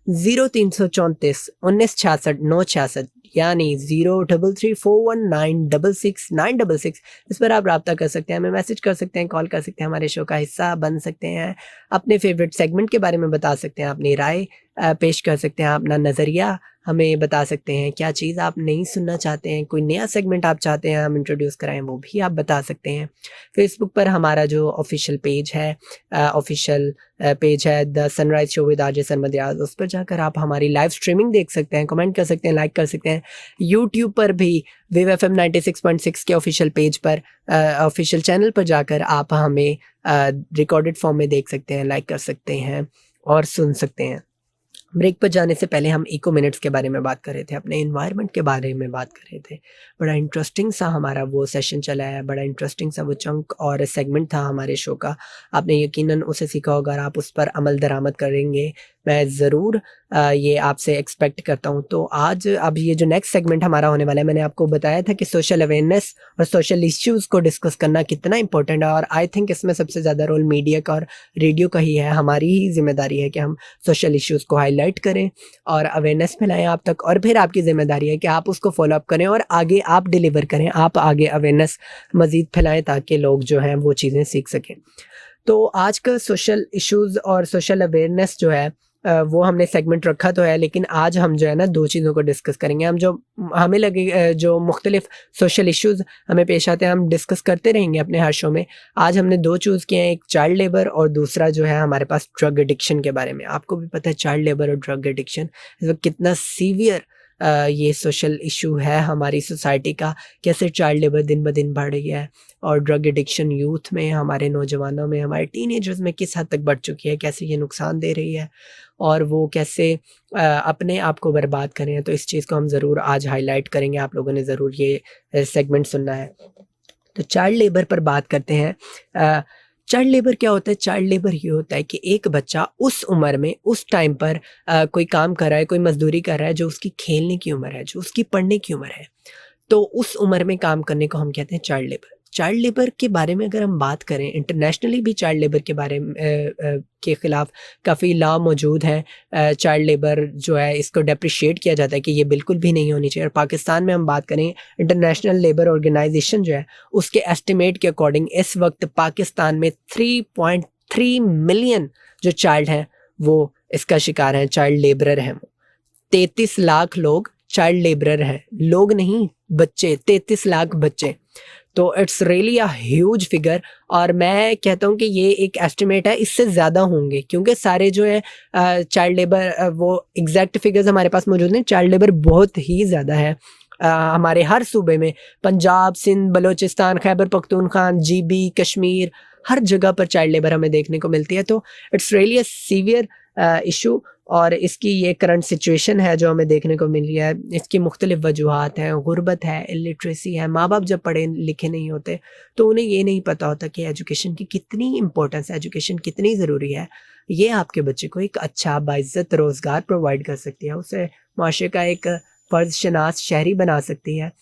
0334 1966 966, यानी 033419669666। इस पर आप रब्ता कर सकते हैं, हमें मैसेज कर सकते हैं, कॉल कर सकते हैं, हमारे शो का हिस्सा बन सकते हैं, अपने फेवरेट सेगमेंट के बारे में बता सकते हैं, अपनी राय पेश कर सकते हैं, अपना नज़रिया हमें बता सकते हैं, क्या चीज़ आप नहीं सुनना चाहते हैं, कोई नया सेगमेंट आप चाहते हैं हम इंट्रोड्यूस कराएं, वो भी आप बता सकते हैं। फेसबुक पर हमारा जो ऑफिशियल पेज है the sunrise show with RJ Sarmad Riaz, उस पर जाकर आप हमारी लाइव स्ट्रीमिंग देख सकते हैं, कमेंट कर सकते हैं, लाइक कर सकते हैं। यूट्यूब पर भी वेव FM 96.6 के ऑफिशियल पेज पर ऑफिशियल चैनल पर जाकर आप हमें रिकॉर्डेड फॉर्म में देख सकते हैं, लाइक कर सकते हैं और सुन सकते हैं। ब्रेक पर जाने से पहले हम इको मिनट्स के बारे में बात कर रहे थे, अपने एनवायरनमेंट के बारे में बात कर रहे थे। बड़ा इंटरेस्टिंग सा हमारा वो सेशन चला है, बड़ा इंटरेस्टिंग सा वो चंक और सेगमेंट था हमारे शो का। आपने यकीनन उसे सीखा होगा और आप उस पर अमल दरामद करेंगे, मैं ज़रूर ये आपसे एक्सपेक्ट करता हूँ। तो आज अब ये जो नेक्स्ट सेगमेंट हमारा होने वाला है, मैंने आपको बताया था कि सोशल अवेयरनेस और सोशल इश्यूज़ को डिस्कस करना कितना इंपॉर्टेंट है, और आई थिंक इसमें सबसे ज़्यादा रोल मीडिया का और रेडियो का ही है। हमारी ही जिम्मेदारी है कि हम सोशल इश्यूज़ को हाईलाइट करें और अवेयरनेस फैलाएं आप तक, और फिर आपकी ज़िम्मेदारी है कि आप उसको फॉलो अप करें और आगे आप डिलीवर करें, आप आगे अवेयरनेस मज़ीद फैलाएं ताकि लोग जो हैं वो चीज़ें सीख सकें। तो आज का सोशल इश्यूज़ और सोशल अवेयरनेस जो है वो हमने सेगमेंट रखा तो है, लेकिन आज हम जो है ना दो चीज़ों को डिस्कस करेंगे। हम जो हमें लगे जो मुख्तलिफ सोशल इश्यूज़ हमें पेश आते हैं हम डिस्कस करते रहेंगे अपने हर शो में। आज हमने दो चूज़ किए हैं, एक चाइल्ड लेबर और दूसरा जो है हमारे पास ड्रग एडिक्शन के बारे में। आपको भी पता है चाइल्ड लेबर और ड्रग एडिक्शन इस वक्त कितना सीवियर ये सोशल इशू है हमारी सोसाइटी का, कैसे चाइल्ड लेबर दिन ब दिन बढ़ रही है और ड्रग एडिक्शन यूथ में, हमारे नौजवानों में, हमारे टीनेजर्स में किस हद तक बढ़ चुकी है, कैसे ये नुकसान दे रही है और वो कैसे अपने आप को बर्बाद करें। तो इस चीज़ को हम ज़रूर आज हाईलाइट करेंगे, आप लोगों ने ज़रूर ये सेगमेंट सुनना है। तो चाइल्ड लेबर पर बात करते हैं। चाइल्ड लेबर क्या होता है? चाइल्ड लेबर ये होता है कि एक बच्चा उस उम्र में, उस टाइम पर कोई काम कर रहा है, कोई मजदूरी कर रहा है जो उसकी खेलने की उम्र है, जो उसकी पढ़ने की उम्र है, तो उस उम्र में काम करने को हम कहते हैं चाइल्ड लेबर। चाइल्ड लेबर के बारे में अगर हम बात करें, इंटरनेशनली भी चाइल्ड लेबर के बारे में के ख़िलाफ़ काफ़ी लॉ मौजूद हैं। चाइल्ड लेबर जो है इसको डेप्रिशिएट किया जाता है कि ये बिल्कुल भी नहीं होनी चाहिए। और पाकिस्तान में हम बात करें, इंटरनेशनल लेबर ऑर्गेनाइजेशन जो है उसके एस्टिमेट के अकॉर्डिंग इस वक्त पाकिस्तान में 3.3 मिलियन जो चाइल्ड हैं वो इसका शिकार हैं, चाइल्ड लेबरर हैं। 33 लाख लोग चाइल्ड लेबरर हैं, लोग नहीं बच्चे, 33 लाख बच्चे। तो it's really a huge figure, और मैं कहता हूँ कि ये एक एस्टिमेट है, इससे ज़्यादा होंगे क्योंकि सारे जो है चाइल्ड लेबर वो एग्जैक्ट फिगर्स हमारे पास मौजूद नहीं। चाइल्ड लेबर बहुत ही ज़्यादा है हमारे हर सूबे में, पंजाब, सिंध, बलूचिस्तान, खैबर पख्तूनख्वा, GB, कश्मीर, हर जगह पर चाइल्ड लेबर हमें देखने को मिलती है। तो it's really a severe issue, और इसकी ये करंट सिचुएशन है जो हमें देखने को मिल रही है। इसकी मुख्तलिफ वजूहात हैं, गुर्बत है, इलिटरेसी है। माँ बाप जब पढ़े लिखे नहीं होते तो उन्हें ये नहीं पता होता कि एजुकेशन की कितनी इंपॉर्टेंस है, एजुकेशन कितनी ज़रूरी है। ये आपके बच्चे को एक अच्छा बाइज़्ज़त रोज़गार प्रोवाइड कर सकती है, उसे माशरे का एक फ़र्ज़ शनास शहरी बना सकती है।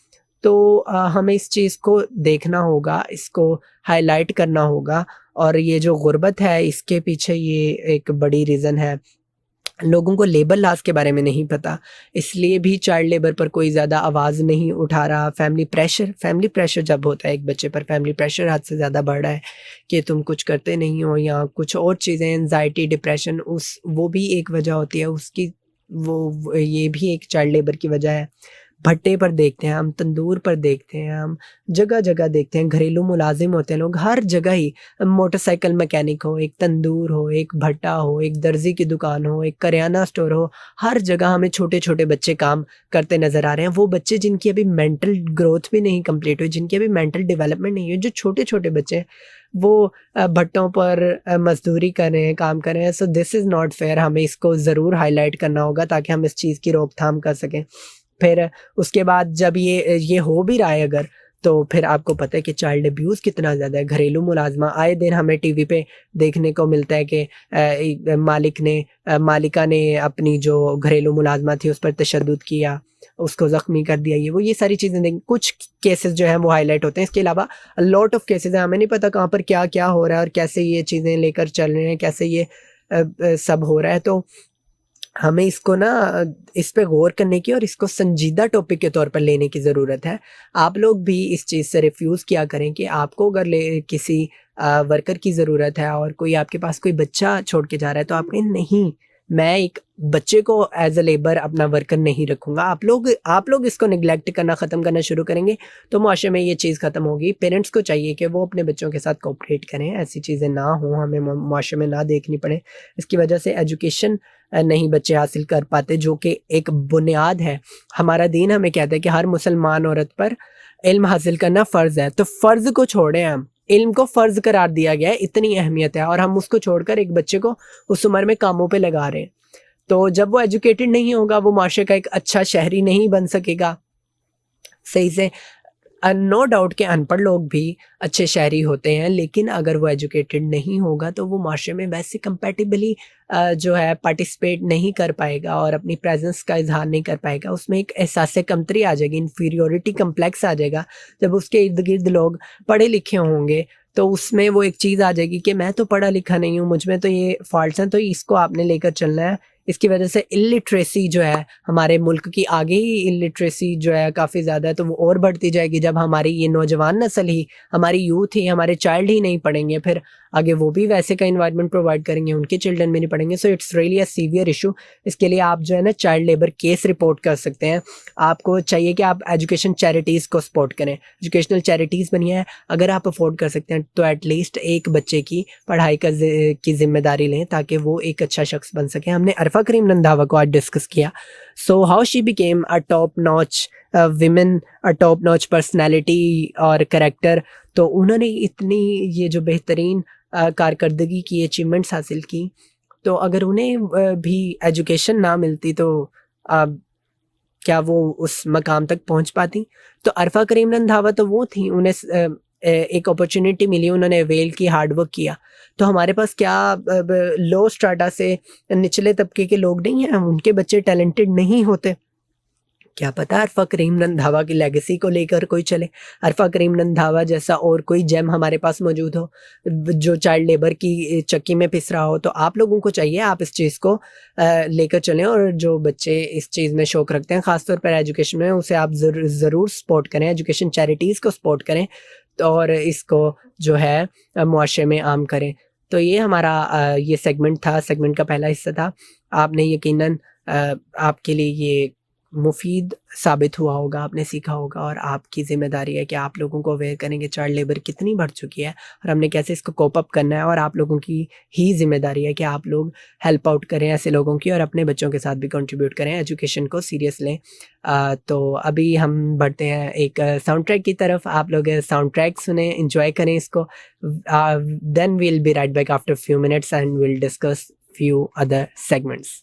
तो हमें इस चीज़ को देखना होगा, इसको हाईलाइट करना होगा, और ये जो गुर्बत है इसके पीछे ये एक बड़ी रीज़न है। लोगों को लेबर लॉज़ के बारे में नहीं पता, इसलिए भी चाइल्ड लेबर पर कोई ज़्यादा आवाज़ नहीं उठा रहा। फैमिली प्रेशर जब होता है एक बच्चे पर, फैमिली प्रेशर हद से ज़्यादा बढ़ रहा है कि तुम कुछ करते नहीं हो, या कुछ और चीज़ें, एंजाइटी, डिप्रेशन, वो भी एक वजह होती है उसकी, वो ये भी एक चाइल्ड लेबर की वजह है। भट्टे पर देखते हैं हम, तंदूर पर देखते हैं हम, जगह जगह देखते हैं, घरेलू मुलाजिम होते हैं लोग हर जगह ही, मोटरसाइकिल मैकेनिक हो, एक तंदूर हो, एक भट्टा हो, एक दर्जी की दुकान हो, एक करियाना स्टोर हो, हर जगह हमें छोटे छोटे बच्चे काम करते नज़र आ रहे हैं। वो बच्चे जिनकी अभी मेंटल ग्रोथ भी नहीं कंप्लीट हुई, जिनकी अभी मेंटल डेवलपमेंट नहीं हुई, जो छोटे छोटे बच्चे वो भट्टों पर मजदूरी कर रहे हैं, काम कर रहे हैं। So this is not fair, हमें इसको ज़रूर हाईलाइट करना होगा ताकि हम इस चीज़ की रोकथाम कर सकें। फिर उसके बाद जब ये हो भी रहा है अगर, तो फिर आपको पता है कि चाइल्ड अब्यूज़ कितना ज़्यादा है। घरेलू मुलाज़मा आए दिन हमें टीवी पे देखने को मिलता है कि मालिका ने अपनी जो घरेलू मुलाज़मा थी उस पर तशद्दुद किया, उसको ज़ख्मी कर दिया, ये सारी चीज़ें देखें। कुछ केसेस जो हैं वो हाईलाइट होते हैं, इसके अलावा लॉट ऑफ केसेस हैं। हमें नहीं पता कहाँ पर क्या हो रहा है और कैसे ये चीज़ें लेकर चल रहे हैं, कैसे ये सब हो रहा है। तो हमें इसको ना इस पे गौर करने की और इसको संजीदा टॉपिक के तौर पर लेने की ज़रूरत है। आप लोग भी इस चीज़ से रिफ्यूज़ किया करें कि आपको अगर किसी वर्कर की ज़रूरत है और कोई आपके पास कोई बच्चा छोड़ के जा रहा है, तो आप कहें नहीं, मैं एक बच्चे को एज़ अ लेबर अपना वर्कर नहीं रखूँगा। आप लोग इसको नेग्लेक्ट करना ख़त्म करना शुरू करेंगे तो मुआशरे में ये चीज़ ख़त्म होगी। पेरेंट्स को चाहिए कि वो अपने बच्चों के साथ कोऑपरेट करें, ऐसी चीज़ें ना हों, हमें मुआशरे में ना देखनी पड़े। इसकी वजह से एजुकेशन नहीं बच्चे हासिल कर पाते, जो कि एक बुनियाद है। हमारा दीन हमें कहता है कि हर मुसलमान औरत पर इल्म हासिल करना फ़र्ज़ है, तो फ़र्ज़ को छोड़ें हम, इल्म को फ़र्ज़ करार दिया गया है, इतनी अहमियत है और हम उसको छोड़कर एक बच्चे को उस उम्र में कामों पे लगा रहे हैं। तो जब वो एजुकेटेड नहीं होगा, वो माशरे का एक अच्छा शहरी नहीं बन सकेगा सही से। नो डाउट कि अनपढ़ लोग भी अच्छे शहरी होते हैं, लेकिन अगर वो एजुकेटेड नहीं होगा तो वो माशरे में वैसे कंपैटिबली जो है पार्टिसिपेट नहीं कर पाएगा और अपनी प्रेजेंस का इजहार नहीं कर पाएगा। उसमें एक एहसास कमतरी आ जाएगी, इन्फीरियोरिटी कम्प्लेक्स आ जाएगा। जब उसके इर्द गिर्द लोग पढ़े लिखे होंगे तो उसमें वो एक चीज़ आ जाएगी कि मैं तो पढ़ा लिखा नहीं हूँ, मुझ में तो ये फॉल्ट्स हैं, तो इसको आपने लेकर चलना है। इसकी वजह से इलिटरेसी जो है हमारे मुल्क की, आगे ही इलिटरेसी जो है काफ़ी ज़्यादा है, तो वो और बढ़ती जाएगी जब हमारी ये नौजवान नस्ल ही, हमारी यूथ ही, हमारे चाइल्ड ही नहीं पढ़ेंगे, फिर आगे वो भी वैसे का इन्वायरमेंट प्रोवाइड करेंगे, उनके चिल्ड्रन भी नहीं पढ़ेंगे। So it's really a severe issue. इसके लिए आप जो है ना चाइल्ड लेबर केस रिपोर्ट कर सकते हैं। आपको चाहिए कि आप एजुकेशन चैरिटीज़ को सपोर्ट करें, एजुकेशनल चैरिटीज़ बनी है, अगर आप अफोर्ड कर सकते हैं तो एटलीस्ट एक बच्चे की पढ़ाई की जिम्मेदारी लें ताकि वो एक अच्छा शख्स बन सके। हमने अरफा करीम रंधावा को आज डिस्कस किया, so how she became a top notch women, a top notch personality और करेक्टर। तो उन्होंने इतनी ये जो बेहतरीन कारकर्दगी की अचीवमेंट्स हासिल की, तो अगर उन्हें भी एजुकेशन ना मिलती तो क्या वो उस मकाम तक पहुंच पाती। तो अरफा करीम रंधावा तो वो थी, उन्हें एक अपॉर्चुनिटी मिली, उन्होंने अवेल की, हार्ड वर्क किया। तो हमारे पास क्या लो स्ट्राटा से निचले तबके के लोग नहीं हैं, उनके बच्चे टैलेंटेड नहीं होते? क्या पता अरफा करीम रंधावा की लेगेसी को लेकर कोई चले, अरफा करीम रंधावा जैसा और कोई जेम हमारे पास मौजूद हो जो चाइल्ड लेबर की चक्की में पिस रहा हो। तो आप लोगों को चाहिए आप इस चीज़ को लेकर चलें, और जो बच्चे इस चीज़ में शौक रखते हैं ख़ासतौर पर एजुकेशन में, उसे आप ज़रूर सपोर्ट करें, एजुकेशन चैरिटीज़ को सपोर्ट करें और इसको जो है मुआशरे में आम करें। तो ये हमारा ये सेगमेंट था, सेगमेंट का पहला हिस्सा था। आपने यकीनन आपके लिए ये मुफ़ीद साबित हुआ होगा, आपने सीखा होगा, और आपकी ज़िम्मेदारी है कि आप लोगों को अवेयर करें कि चाइल्ड लेबर कितनी बढ़ चुकी है और हमने कैसे इसको कोप अप करना है। और आप लोगों की ही ज़िम्मेदारी है कि आप लोग हेल्प आउट करें ऐसे लोगों की और अपने बच्चों के साथ भी कंट्रीब्यूट करें, एजुकेशन को सीरियस लें। तो अभी हम बढ़ते हैं एक साउंड ट्रैक की तरफ। आप लोग साउंड ट्रैक सुनें, एंजॉय करें इसको, then we will be right back after few minutes and will discuss few other segments.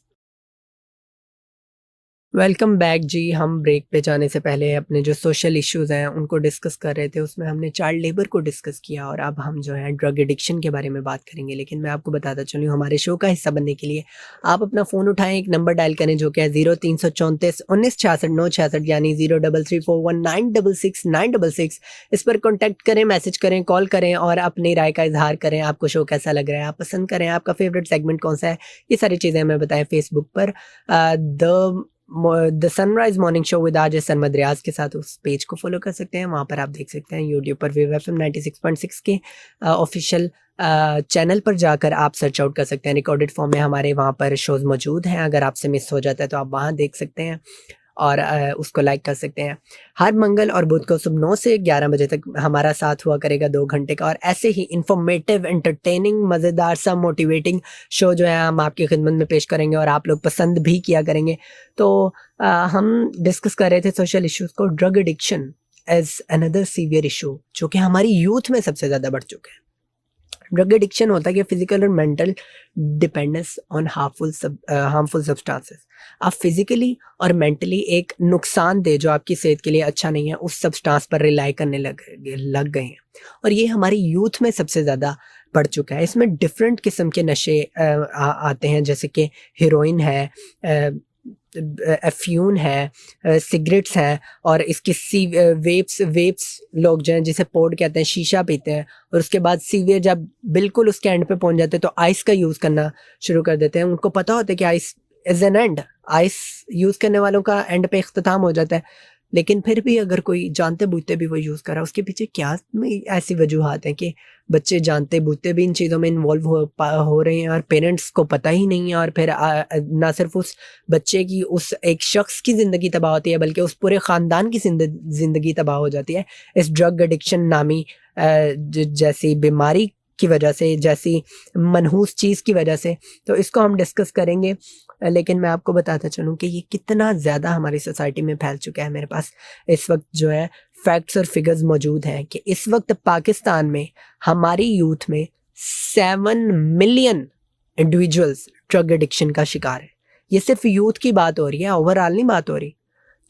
Welcome back ji. हम ब्रेक पे जाने से पहले अपने जो सोशल इश्यूज़ हैं उनको डिस्कस कर रहे थे, उसमें हमने चाइल्ड लेबर को डिस्कस किया और अब हम जो है ड्रग एडिक्शन के बारे में बात करेंगे। लेकिन मैं आपको बताता चलूँ, हमारे शो का हिस्सा बनने के लिए आप अपना फ़ोन उठाएं, एक नंबर डायल करें जो कि है 0334 19 66 9 66, यानी 03341966 इस पर कॉन्टैक्ट करें, मैसेज करें, कॉल करें और अपनी राय का इजहार करें। आपको शो कैसा लग रहा है, आप पसंद करें, आपका फेवरेट सेगमेंट कौन सा है, ये सारी चीज़ें हमें बताएं। फेसबुक पर the sunrise morning show with RJ Sarmad Riaz के साथ उस पेज को फॉलो कर सकते हैं, वहाँ पर आप देख सकते हैं। यूट्यूब पर वेव एफएम 96.6 के ऑफिशियल चैनल पर जाकर आप सर्च आउट कर सकते हैं, रिकॉर्डेड फॉर्म में हमारे वहाँ पर शोज़ मौजूद हैं। अगर आपसे मिस हो जाता है तो आप वहाँ देख सकते हैं और उसको लाइक कर सकते हैं। हर मंगल और बुध को सुबह 9 से 11 बजे तक हमारा साथ हुआ करेगा 2 घंटे का, और ऐसे ही इंफॉर्मेटिव, एंटरटेनिंग, मज़ेदार सा मोटिवेटिंग शो जो है हम आपकी खिदमत में पेश करेंगे और आप लोग पसंद भी किया करेंगे। तो हम डिस्कस कर रहे थे सोशल इश्यूज़ को, drug addiction as another severe issue जो कि हमारी यूथ में सबसे ज़्यादा बढ़ चुका है। ड्रग एडिक्शन होता है कि फिजिकल और mental dependence on harmful substances. आप फिजिकली और मेंटली एक नुकसानदेह जो आपकी सेहत के लिए अच्छा नहीं है उस सब्सटेंस पर रिलाई करने लग गए हैं, और ये हमारी यूथ में सबसे ज़्यादा बढ़ चुका है। इसमें डिफरेंट किस्म के नशे आते हैं, जैसे कि हीरोइन है, अफ्यून है, सिगरेट्स हैं, और इसकी वेप्स लोग जो हैं जिसे पोड कहते हैं, शीशा पीते हैं, और उसके बाद सीवियर जब बिल्कुल उसके एंड पे पहुंच जाते हैं तो आइस का यूज़ करना शुरू कर देते हैं। उनको पता होता है कि ice is an and, ice use करने वालों का एंड पे इख्तिताम हो जाता है, लेकिन फिर भी अगर कोई जानते बूझते भी वो यूज़ कर रहा है, उसके पीछे क्या ऐसी वजूहात हैं कि बच्चे जानते बूझते भी इन चीज़ों में इन्वॉल्व हो रहे हैं और पेरेंट्स को पता ही नहीं है, और फिर ना सिर्फ उस बच्चे की, उस एक शख्स की ज़िंदगी तबाह होती है बल्कि उस पूरे ख़ानदान की ज़िंदगी तबाह हो जाती है इस ड्रग एडिक्शन नामी जैसी बीमारी की वजह से, जैसी मनहूस चीज़ की वजह से। तो इसको हम डिस्कस करेंगे, लेकिन मैं आपको बताता चलूँ कि ये कितना ज़्यादा हमारी सोसाइटी में फैल चुका है। मेरे पास इस वक्त जो है फैक्ट्स और फिगर्स मौजूद हैं कि इस वक्त पाकिस्तान में हमारी यूथ में 7 मिलियन इंडिविजुअल्स ड्रग एडिक्शन का शिकार है। ये सिर्फ यूथ की बात हो रही है, ओवरऑल नहीं बात हो रही।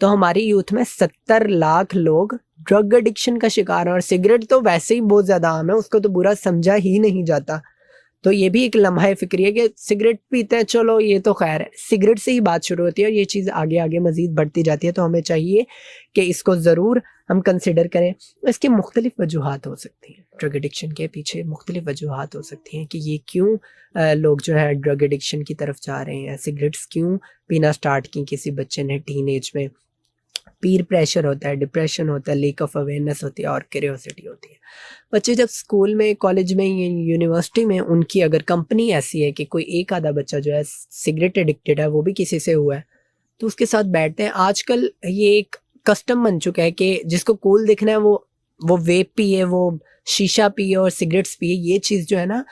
तो हमारी यूथ में 70 लाख लोग ड्रग एडिक्शन का शिकार हैं, और सिगरेट तो वैसे ही बहुत ज़्यादा आम है, उसको तो बुरा समझा ही नहीं जाता। तो ये भी एक लम्हा फ़िक्री है कि सिगरेट पीते हैं, चलो ये तो खैर है, सिगरेट से ही बात शुरू होती है और ये चीज़ आगे आगे मज़ीद बढ़ती जाती है। तो हमें चाहिए कि इसको ज़रूर हम कंसिडर करें। इसकी मुख्तलिफ़ वजूहात हो सकती हैं, ड्रग एडिक्शन के पीछे मुख्तलिफ़ वजूहात हो सकती हैं कि ये क्यों लोग जो है ड्रग एडिक्शन की तरफ जा रहे हैं, सिगरेट्स क्यों पीना स्टार्ट की किसी बच्चे ने टीन एज में। पीर प्रेशर होता है, डिप्रेशन होता है, लेक ऑफ अवेयरनेस होती है और क्यूरियोसिटी होती है। बच्चे जब स्कूल में, कॉलेज में, यूनिवर्सिटी में, उनकी अगर कंपनी ऐसी है कि कोई एक आधा बच्चा जो है सिगरेट एडिक्टेड है, वो भी किसी से हुआ है, तो उसके साथ बैठते हैं। आजकल ये एक कस्टम बन चुका है कि जिसको कूल दिखना है वो वेप पिए, वो शीशा पिए और सिगरेट्स पिए। ये चीज़ जो है ना,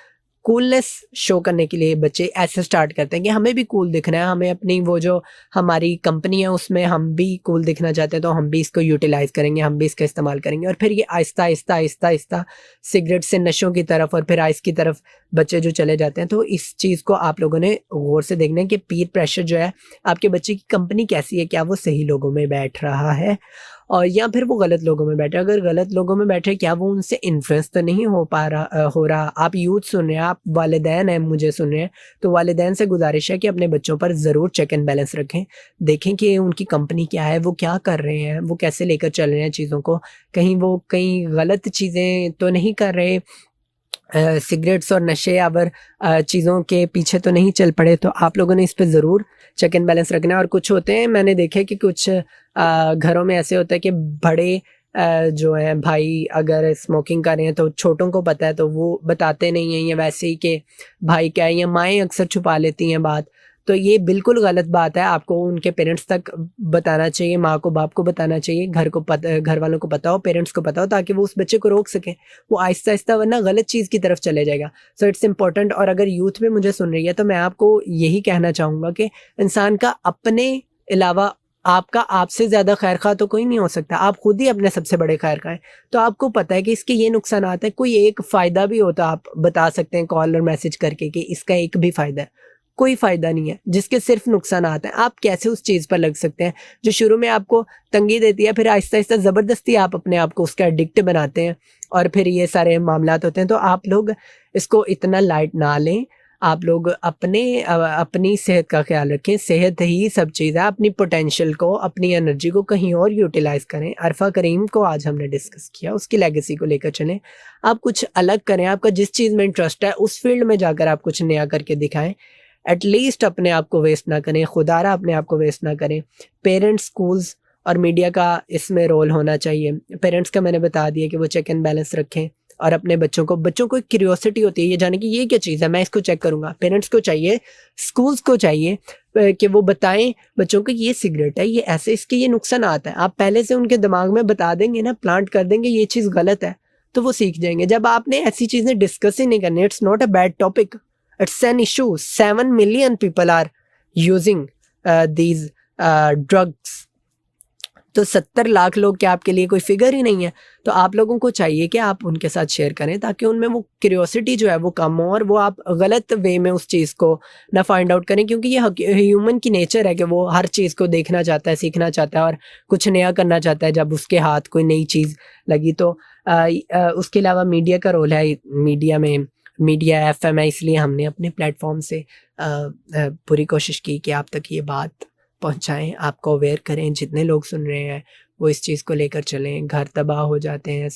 कूलनेस शो करने के लिए बच्चे ऐसे स्टार्ट करते हैं कि हमें भी कूल दिखना है, हमें अपनी वो जो हमारी कंपनी है उसमें हम भी कूल दिखना चाहते हैं, तो हम भी इसको यूटिलाइज़ करेंगे, हम भी इसका इस्तेमाल करेंगे। और फिर ये आहिस्ता आहिस्ता आहिस्ता आहिस्ता सिगरेट से नशों की तरफ और फिर आइस की तरफ बच्चे जो चले जाते हैं। तो इस चीज़ को आप लोगों ने गौर से देखना है कि पीर प्रेशर जो है, आपके बच्चे की कंपनी कैसी है, क्या वो सही लोगों में बैठ रहा है और या फिर वो गलत लोगों में बैठे। अगर गलत लोगों में बैठे, क्या वो उनसे इन्फ्लुएंस तो नहीं हो रहा। आप यूथ सुन रहे हैं, आप वालिदैन हैं, मुझे सुन रहे हैं, तो वालिदैन से गुजारिश है कि अपने बच्चों पर ज़रूर चेक एंड बैलेंस रखें। देखें कि उनकी कंपनी क्या है, वो क्या कर रहे हैं, वो कैसे लेकर चल रहे हैं चीज़ों को, कहीं वो कहीं गलत चीज़ें तो नहीं कर रहे, सिगरेट्स और नशे आवर चीज़ों के पीछे तो नहीं चल पड़े। तो आप लोगों ने इस पे ज़रूर चेक एंड बैलेंस रखना है। और कुछ होते हैं, मैंने देखे कि कुछ घरों में ऐसे होता है कि बड़े जो हैं भाई अगर स्मोकिंग कर रहे हैं तो छोटों को पता है तो वो बताते नहीं हैं, या वैसे ही कि भाई क्या है, या माएँ अक्सर छुपा लेती हैं बात। तो ये बिल्कुल गलत बात है, आपको उनके पेरेंट्स तक बताना चाहिए, माँ को बाप को बताना चाहिए, घर वालों को पता हो, पेरेंट्स को पता हो, ताकि वो उस बच्चे को रोक सकें। वो आहिस्ता आहिस्ता वरना गलत चीज़ की तरफ चले जाएगा। So it's important. और अगर यूथ में मुझे सुन रही है तो मैं आपको यही कहना चाहूँगा कि इंसान का अपने अलावा आपका आपसे ज़्यादा खैर खा तो कोई नहीं हो सकता। आप खुद ही अपने सबसे बड़े खैर खा हैं। तो आपको पता है कि इसके ये नुकसानात हैं, कोई एक फ़ायदा भी हो तो आप बता सकते हैं कॉल और मैसेज करके कि इसका एक भी फ़ायदा है। कोई फ़ायदा नहीं है, जिसके सिर्फ नुकसानात हैं। आप कैसे उस चीज़ पर लग सकते हैं जो शुरू में आपको तंगी देती है, फिर आहिस्ता आहिस्ता ज़बरदस्ती आप अपने आप को उसका एडिक्ट बनाते हैं और फिर ये सारे मामलात होते हैं। तो आप लोग इसको इतना लाइट ना लें। आप लोग अपनी सेहत का ख्याल रखें। सेहत ही सब चीज़ है। अपनी पोटेंशियल को, अपनी एनर्जी को कहीं और यूटिलाइज़ करें। अरफा करीम को आज हमने डिस्कस किया, उसकी लेगेसी को लेकर चलें। आप कुछ अलग करें, आपका जिस चीज़ में इंटरेस्ट है उस फील्ड में जाकर आप कुछ नया करके दिखाएं। एटलीस्ट अपने आप को वेस्ट ना करें, खुदारा अपने आप को वेस्ट ना करें। पेरेंट्स, स्कूल्स और मीडिया का इसमें रोल होना चाहिए। पेरेंट्स का मैंने बता दिया कि वो चेक एंड बैलेंस रखें और अपने बच्चों को एक क्यूरियोसिटी होती है ये जाने की ये क्या चीज़ है, मैं इसको चेक करूँगा। पेरेंट्स को चाहिए, स्कूल्स को चाहिए कि वो बताएं बच्चों को ये सिगरेट है, ये ऐसे, इसके ये नुकसान आता है। आप पहले से उनके दिमाग में बता देंगे ना, प्लांट कर देंगे ये चीज़ गलत है, तो वो सीख जाएंगे। जब आपने ऐसी चीज़ें डिस्कस ही नहीं करनी, it's not a bad topic, it's an issue. 7 million people are using these drugs. तो 70 लाख लोग क्या आपके लिए कोई फिगर ही नहीं है? तो आप लोगों को चाहिए कि आप उनके साथ शेयर करें ताकि उनमें वो क्यूरियोसिटी जो है वो कम हो और वो आप गलत वे में उस चीज़ को ना फाइंड आउट करें, क्योंकि ये ह्यूमन की नेचर है कि वो हर चीज़ को देखना चाहता है, सीखना चाहता है और कुछ नया करना चाहता है। जब उसके हाथ कोई नई चीज़ लगी तो उसके अलावा मीडिया का रोल है, मीडिया एफएम है, इसलिए हमने अपने प्लेटफॉर्म से पूरी कोशिश की कि आप तक ये बात पहुंचाएं, आपको अवेयर करें। जितने लोग सुन रहे हैं वो इस चीज़ को लेकर चलें। घर तबाह हो जाते हैं,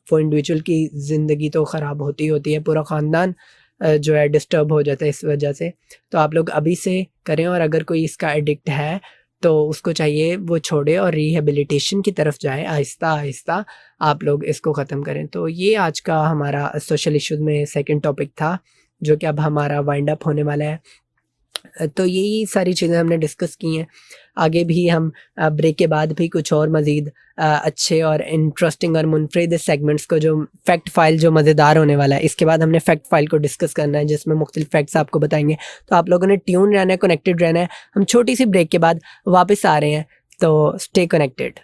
वो इंडिविजुअल की ज़िंदगी तो ख़राब होती होती है, पूरा ख़ानदान जो है डिस्टर्ब हो जाता है इस वजह से। तो आप लोग अभी से करें और अगर कोई इसका एडिक्ट है तो उसको चाहिए वो छोड़े और रिहेबिलिटेशन की तरफ जाए। आहिस्ता आहिस्ता आप लोग इसको ख़त्म करें। तो ये आज का हमारा सोशल इश्यूज़ में सेकंड टॉपिक था, जो कि अब हमारा वाइंड अप होने वाला है। तो यही सारी चीज़ें हमने डिस्कस की हैं। आगे भी हम ब्रेक के बाद भी कुछ और मज़ीद अच्छे और इंटरेस्टिंग और मुनफरिद सेगमेंट्स को, जो फैक्ट फाइल जो मज़ेदार होने वाला है, इसके बाद हमने फैक्ट फाइल को डिस्कस करना है जिसमें मुख्तलिफ फैक्ट्स आपको बताएंगे। तो आप लोगों ने ट्यून रहना है, कनेक्टेड रहना है। हम छोटी सी ब्रेक के बाद वापस आ रहे हैं, तो stay connected.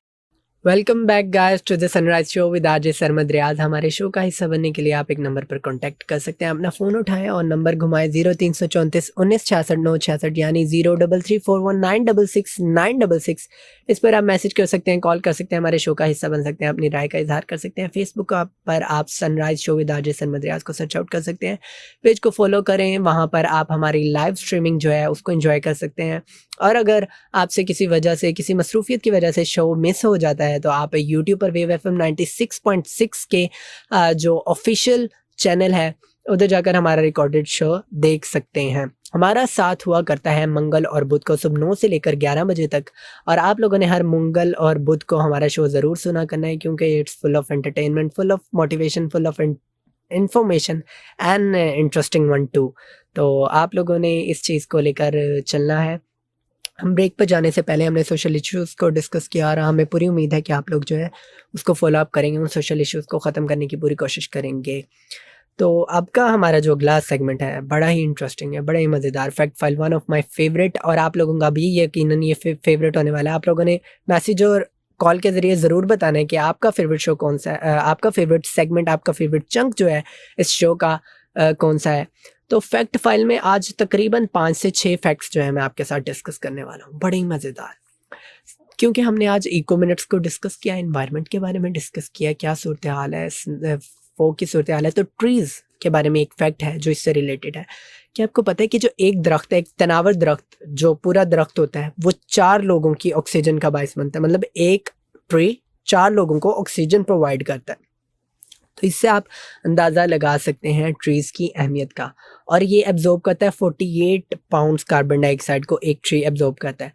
Welcome back guys to the sunrise show with RJ Sarmad Riaz. हमारे शो का हिस्सा बनने के लिए आप एक नंबर पर कांटेक्ट कर सकते हैं। अपना फ़ोन उठाएं और नंबर घुमाएं 0334 1966 966 यानी 03341966 इस पर आप मैसेज कर सकते हैं, कॉल कर सकते हैं, हमारे शो का हिस्सा बन सकते हैं, अपनी राय का इजहार कर सकते हैं। फेसबुक पर आप sunrise show with RJ Sarmad Riaz को सर्च आउट कर सकते हैं, पेज को फॉलो करें, वहाँ पर आप हमारी लाइव स्ट्रीमिंग जो है उसको एंजॉय कर सकते हैं। और अगर आपसे किसी वजह से, किसी मसरूफियत की वजह से शो मिस हो जाता है तो आप यूट्यूब पर वेव एफएम 96.6 के जो ऑफिशियल चैनल है उधर जाकर हमारा रिकॉर्डेड शो देख सकते हैं। हमारा साथ हुआ करता है मंगल और बुध को सुबह 9 से लेकर 11 बजे तक, और आप लोगों ने हर मंगल और बुध को हमारा शो ज़रूर सुना करना है, क्योंकि it's full of entertainment, full of motivation, full of information and interesting one two. तो आप लोगों ने इस चीज़ को लेकर चलना है। हम ब्रेक पर जाने से पहले हमने सोशल इश्यूज़ को डिस्कस किया और हमें पूरी उम्मीद है कि आप लोग जो है उसको फॉलो अप करेंगे, उन सोशल इश्यूज़ को ख़त्म करने की पूरी कोशिश करेंगे। तो अब का हमारा जो अगला सेगमेंट है बड़ा ही इंटरेस्टिंग है, बड़ा ही मज़ेदार, fact file, one of my favourite, और आप लोगों का भी यकीनन ये फेवरेट होने वाला है। आप लोगों ने मैसेज और कॉल के ज़रिए ज़रूर बताना है कि आपका फेवरेट शो कौन सा है, आपका फेवरेट सेगमेंट, आपका फेवरेट चंक जो है इस शो का कौन सा है। तो फैक्ट फाइल में आज तकरीबन 5 से 6 फैक्ट्स जो है मैं आपके साथ डिस्कस करने वाला हूँ, बड़े ही मज़ेदार, क्योंकि हमने आज इको मिनट्स को डिस्कस किया, एनवायरनमेंट के बारे में डिस्कस किया, क्या सूरत हाल है, फॉग की सूरत हाल है। तो ट्रीज़ के बारे में एक फैक्ट है जो इससे रिलेटेड है कि आपको पता है कि जो एक दरख्त है, एक तनावर दरख्त, जो पूरा दरख्त होता है वो 4 लोगों की ऑक्सीजन का बायस बनता है। मतलब एक ट्री 4 लोगों को ऑक्सीजन प्रोवाइड करता है। तो इससे आप अंदाज़ा लगा सकते हैं ट्रीज़ की अहमियत का। और ये एब्जॉर्ब करता है 48 पाउंड्स कार्बन डाइऑक्साइड को एक ट्री एब्जॉर्ब करता है।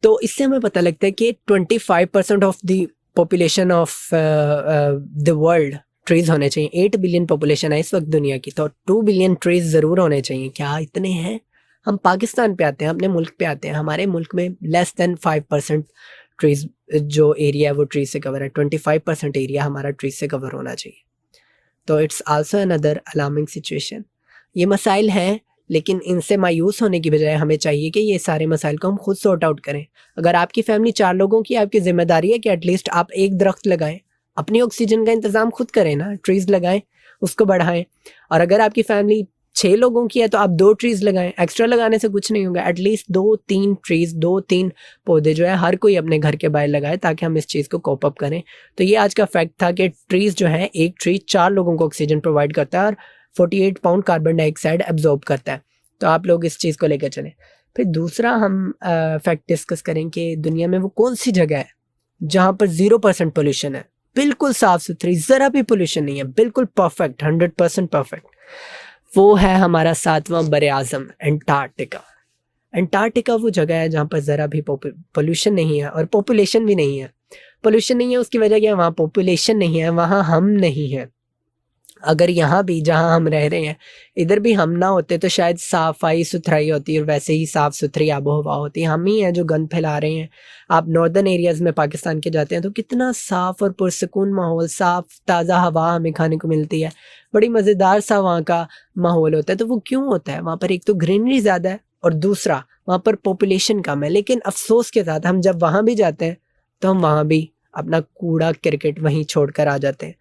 तो इससे हमें पता लगता है कि 25% of the population of the world trees होने चाहिए। 8 बिलियन पॉपुलेशन है इस वक्त दुनिया की, तो 2 बिलियन ट्रीज़ ज़रूर होने चाहिए। क्या इतने हैं? हम पाकिस्तान पे आते हैं, अपने मुल्क पे आते हैं, हमारे मुल्क में लेस दैन 5% ट्रीज़ जो एरिया है वो ट्रीज से कवर है। 25% एरिया हमारा ट्रीज से कवर होना चाहिए। तो it's also another alarming situation. ये मसाइल हैं, लेकिन इनसे मायूस होने की बजाय हमें चाहिए कि ये सारे मसाइल को हम खुद सॉर्ट आउट करें। अगर आपकी फैमिली 4 लोगों की, आपकी जिम्मेदारी है कि एटलीस्ट आप एक दरख्त लगाएं, अपनी ऑक्सीजन का इंतज़ाम खुद करें ना, ट्रीज़ लगाएं, उसको बढ़ाएं। और अगर आपकी फैमिली 6 लोगों की है तो आप 2 ट्रीज़ लगाएं। एक्स्ट्रा लगाने से कुछ नहीं होगा, एटलीस्ट 2-3 ट्रीज़, 2-3 पौधे जो है हर कोई अपने घर के बाहर लगाए, ताकि हम इस चीज़ को कोप अप करें। तो ये आज का फैक्ट था कि ट्रीज़ जो है, एक ट्री 4 लोगों को ऑक्सीजन प्रोवाइड करता है और 48 पाउंड कार्बन डाइऑक्साइड एब्जॉर्ब करता है। तो आप लोग इस चीज़ को लेकर चलें। फिर दूसरा हम फैक्ट डिस्कस करें कि दुनिया में वो कौन सी जगह है जहाँ पर 0% पोल्यूशन है, बिल्कुल साफ़ सुथरी, ज़रा भी पोल्यूशन नहीं है, बिल्कुल परफेक्ट, 100% परफेक्ट। वो है हमारा 7वां बर-ए-आज़म एंटार्क्टिका। एंटार्क्टिका वो जगह है जहाँ पर ज़रा भी पोल्यूशन नहीं है और पॉपुलेशन भी नहीं है। पोल्यूशन नहीं है उसकी वजह क्या है? वहाँ पॉपुलेशन नहीं है, वहाँ हम नहीं हैं। अगर यहाँ भी जहाँ हम रह रहे हैं इधर भी हम ना होते तो शायद सफाई सुथराई होती और वैसे ही साफ़ सुथरी आबो हवा होती। हम ही हैं जो गंद फैला रहे हैं। आप नॉर्दर्न एरियाज़ में पाकिस्तान के जाते हैं तो कितना साफ़ और पुरसकून माहौल, साफ़ ताज़ा हवा हमें खाने को मिलती है, बड़ी मज़ेदार सा वहाँ का माहौल होता है। तो वो क्यों होता है? वहाँ पर एक तो ग्रीनरी ज़्यादा है और दूसरा वहाँ पर पॉपुलेशन कम है। लेकिन अफसोस के साथ हम जब वहाँ भी जाते हैं तो हम वहाँ भी अपना कूड़ा क्रिकेट वहीं छोड़कर आ जाते हैं।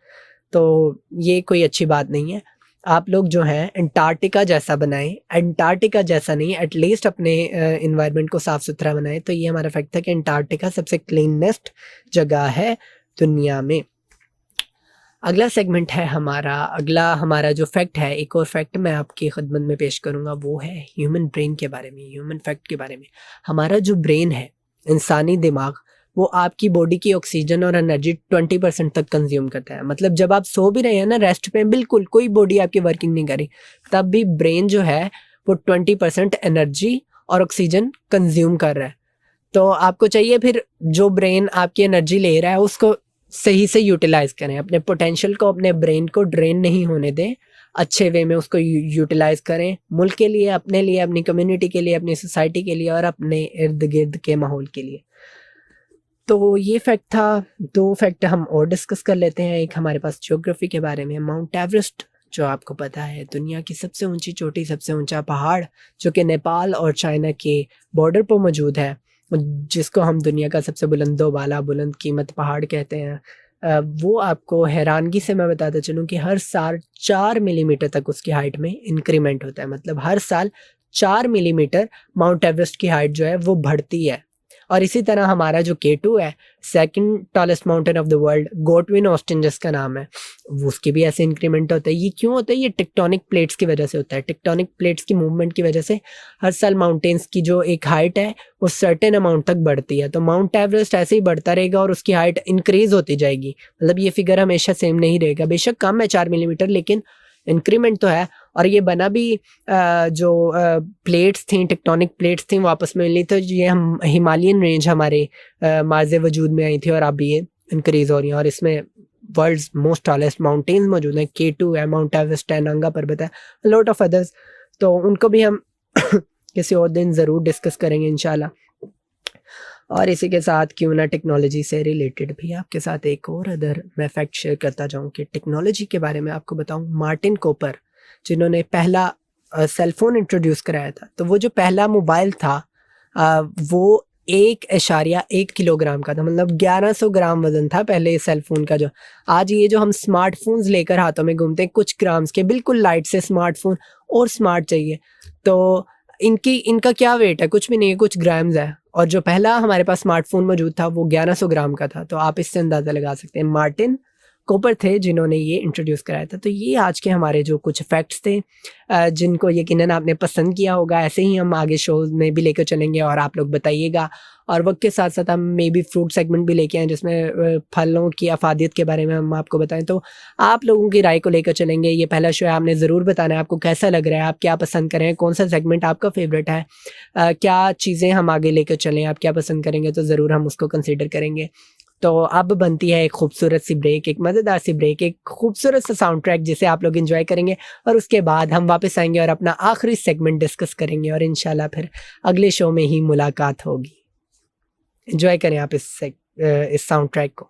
तो ये कोई अच्छी बात नहीं है। आप लोग जो हैं अंटार्कटिका जैसा बनाएं, अंटार्कटिका जैसा नहीं, एटलीस्ट अपने इन्वायरमेंट को साफ सुथरा बनाएं। तो ये हमारा फैक्ट था कि अंटार्कटिका सबसे क्लीनेस्ट जगह है दुनिया में। अगला सेगमेंट है अगला हमारा जो फैक्ट है, एक और फैक्ट मैं आपकी खिदमत में पेश करूँगा, वो है ह्यूमन ब्रेन के बारे में, ह्यूमन फैक्ट के बारे में। हमारा जो ब्रेन है, इंसानी दिमाग, वो आपकी बॉडी की ऑक्सीजन और एनर्जी 20% तक कंज्यूम करता है। मतलब जब आप सो भी रहे हैं ना, रेस्ट पे, बिल्कुल कोई बॉडी आपकी वर्किंग नहीं कर रही, तब भी ब्रेन जो है वो 20% एनर्जी और ऑक्सीजन कंज्यूम कर रहा है। तो आपको चाहिए फिर जो ब्रेन आपकी एनर्जी ले रहा है उसको सही से यूटिलाइज करें, अपने पोटेंशियल को, अपने ब्रेन को ड्रेन नहीं होने दें, अच्छे वे में उसको यूटिलाइज करें, मुल्क के लिए, अपने लिए, अपनी कम्युनिटी के लिए, अपनी सोसाइटी के लिए और अपने इर्द गिर्द के माहौल के लिए। तो ये फैक्ट था। 2 फैक्ट हम और डिस्कस कर लेते हैं। एक हमारे पास ज्योग्राफी के बारे में, माउंट एवरेस्ट जो आपको पता है दुनिया की सबसे ऊंची चोटी, सबसे ऊंचा पहाड़, जो कि नेपाल और चाइना के बॉर्डर पर मौजूद है, जिसको हम दुनिया का सबसे बुलंदो वाला बुलंद कीमत पहाड़ कहते हैं। वो आपको हैरानगी से मैं बताता चलूँ कि हर साल 4 मिलीमीटर तक उसकी हाइट में इंक्रीमेंट होता है। मतलब हर साल 4 मिलीमीटर माउंट एवरेस्ट की हाइट जो है वो बढ़ती है। और इसी तरह हमारा जो K2 है, second tallest mountain of the world, Godwin Austen जिसका नाम है, वो उसकी भी ऐसे इंक्रीमेंट होता है। ये क्यों होता है? ये टेक्टोनिक प्लेट्स की वजह से होता है। टेक्टोनिक प्लेट्स की मूवमेंट की वजह से हर साल माउंटेन्स की जो एक हाइट है वो सर्टेन अमाउंट तक बढ़ती है। तो माउंट एवरेस्ट ऐसे ही बढ़ता रहेगा और उसकी हाइट इंक्रीज होती जाएगी। मतलब ये फिगर हमेशा सेम नहीं रहेगा, बेशक कम है 4 मिलीमीटर, लेकिन इंक्रीमेंट तो है। और ये बना भी जो प्लेट्स थी, टेक्टोनिक प्लेट्स थी, वो आपस में मिली, तो ये हम हिमालयन रेंज हमारे माज़े वजूद में आई थी और अब ये इंक्रीज हो रही है। और इसमें वर्ल्ड्स मोस्ट टॉलेस्ट माउंटेन्स मौजूद हैं। K2 है, माउंट एवरेस्ट है, नंगा पर्वत है, लॉट ऑफ अदर्स। तो उनको भी हम किसी और दिन ज़रूर डिस्कस करेंगे इंशाल्लाह। और इसी के साथ क्यों ना टेक्नोलॉजी से रिलेटेड भी आपके साथ एक और अदर मैं फैक्ट शेयर करता जाऊँ कि टेक्नोलॉजी के बारे में आपको बताऊँ। मार्टिन कॉपर जिन्होंने पहला सेलफोन इंट्रोड्यूस कराया था, तो वो जो पहला मोबाइल था वो 1.1 किलोग्राम का था। मतलब 1100 ग्राम वजन था पहले सेलफोन का। जो आज ये जो हम स्मार्टफोन्स लेकर हाथों में घूमते हैं, कुछ ग्राम्स के, बिल्कुल लाइट से स्मार्टफोन, और स्मार्ट चाहिए, तो इनका क्या वेट है? कुछ भी नहीं है, कुछ ग्राम्स है। और जो पहला हमारे पास स्मार्टफोन मौजूद था वो 1100 ग्राम का था। तो आप इससे अंदाज़ा लगा सकते हैं मार्टिन कॉपर थे जिन्होंने ये इंट्रोड्यूस कराया था। तो ये आज के हमारे जो कुछ फैक्ट्स थे जिनको यकीनन आपने पसंद किया होगा। ऐसे ही हम आगे शोज में भी लेकर चलेंगे और आप लोग बताइएगा। और वक्त के साथ साथ हम मे बी फ्रूट सेगमेंट भी लेके आए जिसमें फलों की अफादियत के बारे में हम आपको बताएं। तो आप लोगों की राय को लेकर चलेंगे। ये पहला शो है, आपने ज़रूर बताना है आपको कैसा लग रहा है, आप क्या पसंद करें, कौन सा सेगमेंट आपका फेवरेट है, क्या चीज़ें हम आगे लेकर चलें, आप क्या पसंद करेंगे, तो ज़रूर हम उसको कंसिडर करेंगे। तो अब बनती है एक खूबसूरत सी ब्रेक, एक मज़ेदार सी ब्रेक, एक खूबसूरत सा साउंड ट्रैक जिसे आप लोग एंजॉय करेंगे। और उसके बाद हम वापस आएंगे और अपना आखिरी सेगमेंट डिस्कस करेंगे और इंशाल्लाह फिर अगले शो में ही मुलाकात होगी। एंजॉय करें आप इस साउंड ट्रैक को।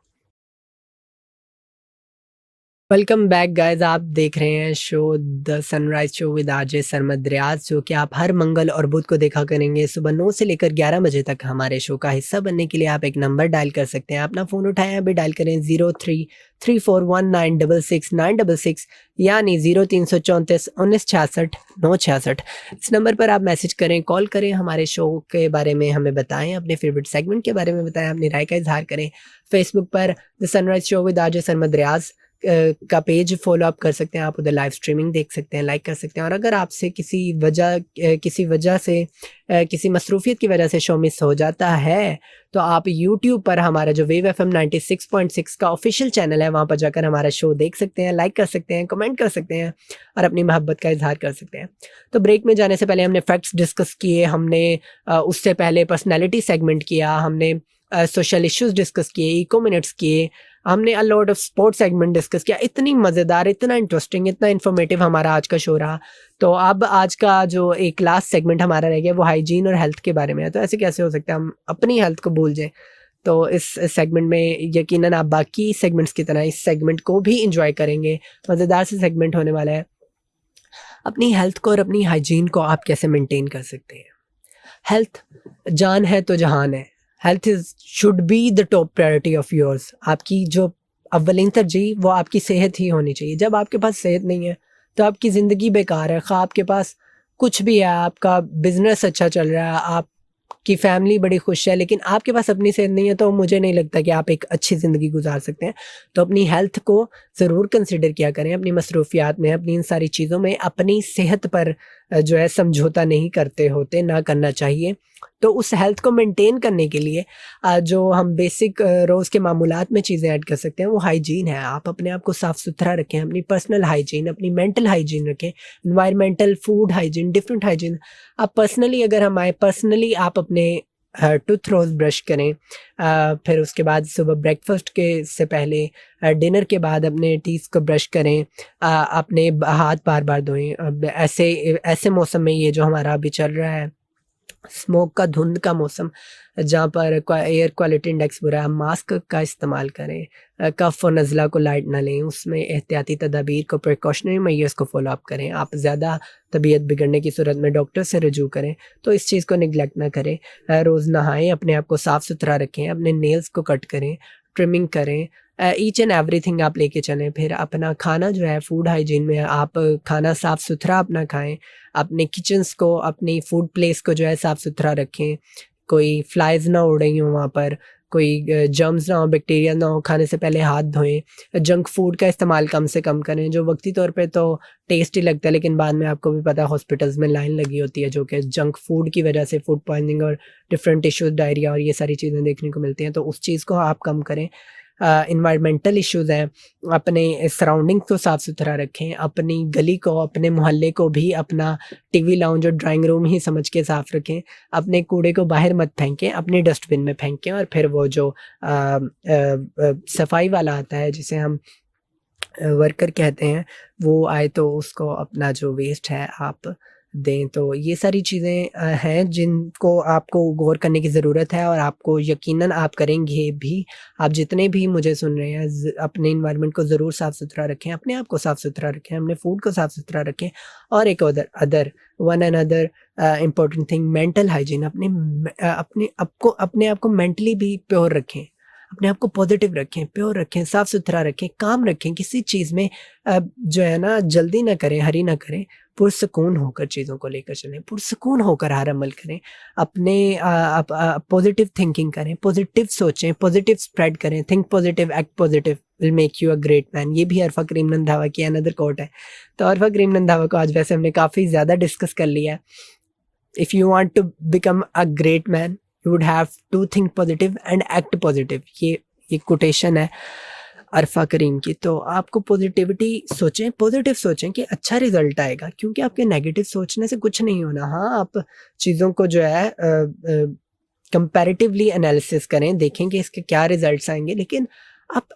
वेलकम बैक गाइस, आप देख रहे हैं show the sunrise show with RJ Sarmad Riaz, जो कि आप हर मंगल और बुध को देखा करेंगे सुबह 9 से लेकर 11 बजे तक। हमारे शो का हिस्सा बनने के लिए आप एक नंबर डायल कर सकते हैं। अपना फ़ोन उठाएं, अभी डायल करें 0334196666 यानी 0334196666। इस नंबर पर आप मैसेज करें, कॉल करें, हमारे शो के बारे में हमें बताएं, अपने फेवरेट सेगमेंट के बारे में बताएं, अपनी राय का इजहार करें। फेसबुक पर the sunrise show with RJ Sarmad Riaz का पेज फॉलो अप कर सकते हैं। आप उधर लाइव स्ट्रीमिंग देख सकते हैं, लाइक कर सकते हैं। और अगर आपसे किसी वजह से किसी मसरूफियत की वजह से शो मिस हो जाता है, तो आप यूट्यूब पर हमारा जो वेव FM 96.6 का ऑफिशियल चैनल है, वहाँ पर जाकर हमारा शो देख सकते हैं, लाइक कर सकते हैं, कमेंट कर सकते हैं और अपनी मोहब्बत का इजहार कर सकते हैं। तो ब्रेक में जाने से पहले हमने फैक्ट्स डिस्कस किए, हमने उससे पहले पर्सनैलिटी सेगमेंट किया, हमने सोशल इश्यूज डिस्कस किए, इको मिनट्स किए, हमने अ lot of sports segment discuss किया। इतनी मज़ेदार, इतना इंटरेस्टिंग, इतना इन्फॉर्मेटिव हमारा आज का शो रहा। तो अब आज का जो एक लास्ट सेगमेंट हमारा रह गया वो हाइजीन और हेल्थ के बारे में है। तो ऐसे कैसे हो सकता है हम अपनी हेल्थ को भूल जाएं? तो इस सेगमेंट में यकीनन आप बाकी सेगमेंट्स की तरह इस सेगमेंट को भी इंजॉय करेंगे। मज़ेदार से सेगमेंट होने वाला है। अपनी हेल्थ को और अपनी हाइजीन को आप कैसे मेंटेन कर सकते हैं? हेल्थ जान है तो जहान है। Health is should be the top priority of yours. आपकी जो अव्वलीन तरजीह वो आपकी सेहत ही होनी चाहिए। जब आपके पास सेहत नहीं है तो आपकी ज़िंदगी बेकार है। खा आपके पास कुछ भी है, आपका बिजनेस अच्छा चल रहा है, आपकी फैमिली बड़ी खुश है, लेकिन आपके पास अपनी सेहत नहीं है, तो मुझे नहीं लगता कि आप एक अच्छी ज़िंदगी गुजार सकते हैं। तो अपनी हेल्थ को ज़रूर कंसिडर किया करें। अपनी मसरूफियात में, अपनी इन सारी चीज़ों में अपनी सेहत पर जो है समझौता नहीं करते होते, ना करना चाहिए। तो उस हेल्थ को मेंटेन करने के लिए जो हम बेसिक रोज़ के मामूलात में चीज़ें ऐड कर सकते हैं वो हाइजीन है। आप अपने आप को साफ़ सुथरा रखें, अपनी पर्सनल हाइजीन, अपनी मेंटल हाइजीन रखें, environmental, food hygiene, different hygiene. आप पर्सनली अगर हम आए, पर्सनली आप अपने टूथ रोज़ ब्रश करें। फिर उसके बाद सुबह ब्रेकफास्ट के से पहले, डिनर के बाद अपने टीथ को ब्रश करें। अपने हाथ बार बार धोएं। अब ऐसे ऐसे मौसम में, ये जो हमारा अभी चल रहा है स्मोक का, धुंध का मौसम, जहाँ पर एयर क्वालिटी इंडेक्स बुरा है, हम मास्क का इस्तेमाल करें। कफ़ और नज़ला को लाइट ना लें, उसमें एहतियाती तदाबीर को, प्रिकॉशनरी मेजर्स को फॉलो अप करें। आप ज़्यादा तबीयत बिगड़ने की सूरत में डॉक्टर से रजू करें, तो इस चीज़ को निगलेक्ट ना करें। रोज़ नहाएं, अपने आप को साफ़ सुथरा रखें, अपने नेल्स को कट करें, ट्रिमिंग करें। ईच एंड एवरीथिंग आप लेके चलें। फिर अपना खाना जो है, फूड हाइजीन में आप खाना साफ़ सुथरा अपना खाएँ। अपने किचन्स को, अपनी फूड प्लेस को जो है साफ़ सुथरा रखें। कोई फ्लाइज़ ना उड़ रही हों वहाँ पर, कोई जर्म्स ना हो, बैक्टीरिया ना हो। खाने से पहले हाथ धोएँ। जंक फूड का इस्तेमाल कम से कम करें, जो वक्ती तौर पे तो टेस्टी लगता है, लेकिन बाद में आपको भी पता है हॉस्पिटल्स में लाइन लगी होती है, जो कि जंक फूड की वजह से फूड पॉइज़निंग और डिफरेंट इश्यूज़, डायरिया और ये सारी चीज़ें देखने को मिलती हैं, तो उस चीज़ को आप कम करें। एनवायरमेंटल इश्यूज़ हैं, अपने सराउंडिंग्स को साफ़ सुथरा रखें। अपनी गली को, अपने मोहल्ले को भी अपना टीवी लाउंज और ड्राइंग रूम ही समझ के साफ़ रखें। अपने कूड़े को बाहर मत फेंकें, अपने डस्टबिन में फेंकें। और फिर वो जो सफाई वाला आता है, जिसे हम वर्कर कहते हैं, वो आए तो उसको अपना जो वेस्ट है आप दें। तो ये सारी चीज़ें हैं जिनको आपको गौर करने की ज़रूरत है, और आपको यकीनन आप करेंगे भी। आप जितने भी मुझे सुन रहे हैं, अपने एनवायरनमेंट को ज़रूर साफ़ सुथरा रखें, अपने आप को साफ़ सुथरा रखें, अपने फूड को साफ़ सुथरा रखें। और एक one another important thing, mental hygiene. अपने आप को मेंटली भी प्योर रखें, अपने आप को पॉजिटिव रखें, प्योर रखें, साफ़ सुथरा रखें, काम रखें। किसी चीज़ में जो है ना, जल्दी ना करें, हरी ना करें। पुरसुकून होकर चीज़ों को लेकर चलें, पुरसुकून होकर हर अमल करें। अपने पॉजिटिव थिंकिंग करें, पॉजिटिव सोचें, पॉजिटिव स्प्रेड करें। Think positive, act positive will make you a great man. ये भी अरफा करीम रंधावा की अनदर कोट है। तो अरफा करीम रंधावा को आज वैसे हमने काफ़ी ज़्यादा डिस्कस कर लिया है। If you want to become a great man, you would have to think positive and act positive. ये कोटेशन है अरफा करीम की। तो आपको पॉजिटिविटी सोचें, पॉजिटिव सोचें कि अच्छा रिजल्ट आएगा, क्योंकि आपके नेगेटिव सोचने से कुछ नहीं होना। हाँ, आप चीज़ों को जो है कंपैरेटिवली एनालिसिस करें, देखें कि इसके क्या रिजल्ट्स आएंगे, लेकिन आप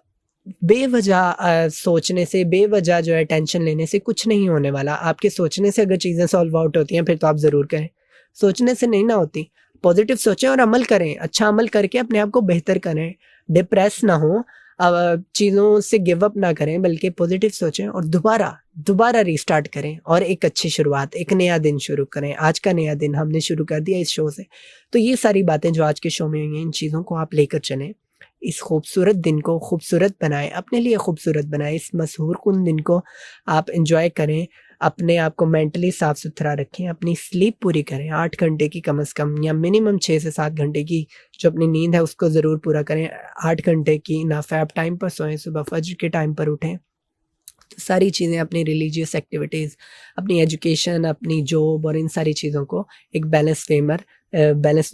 बेवजह सोचने से, बेवजह जो है टेंशन लेने से कुछ नहीं होने वाला। आपके सोचने से अगर चीज़ें सॉल्व आउट होती हैं, फिर तो आप ज़रूर करें। सोचने से नहीं ना होती। पॉजिटिव सोचें और अमल करें, अच्छा अमल करके अपने आप को बेहतर करें। डिप्रेस ना हो, चीज़ों से गिव अप ना करें, बल्कि पॉजिटिव सोचें और दोबारा रीस्टार्ट करें, और एक अच्छी शुरुआत, एक नया दिन शुरू करें। आज का नया दिन हमने शुरू कर दिया इस शो से। तो ये सारी बातें जो आज के शो में हुई हैं, इन चीज़ों को आप लेकर चलें। इस खूबसूरत दिन को खूबसूरत बनाएँ, अपने लिए खूबसूरत बनाएँ। इस मशहूर कुन दिन को आप एन्जॉय करें। अपने आप को मेंटली साफ़ सुथरा रखें, अपनी स्लीप पूरी करें, 8 घंटे की कम से कम, या मिनिमम 6 से 7 घंटे की जो अपनी नींद है उसको ज़रूर पूरा करें। 8 घंटे की नाफैब टाइम पर सोएं, सुबह फज्र के टाइम पर उठें। तो सारी चीज़ें, अपनी रिलीजियस एक्टिविटीज़, अपनी एजुकेशन, अपनी जॉब और इन सारी चीज़ों को एक बैलेंस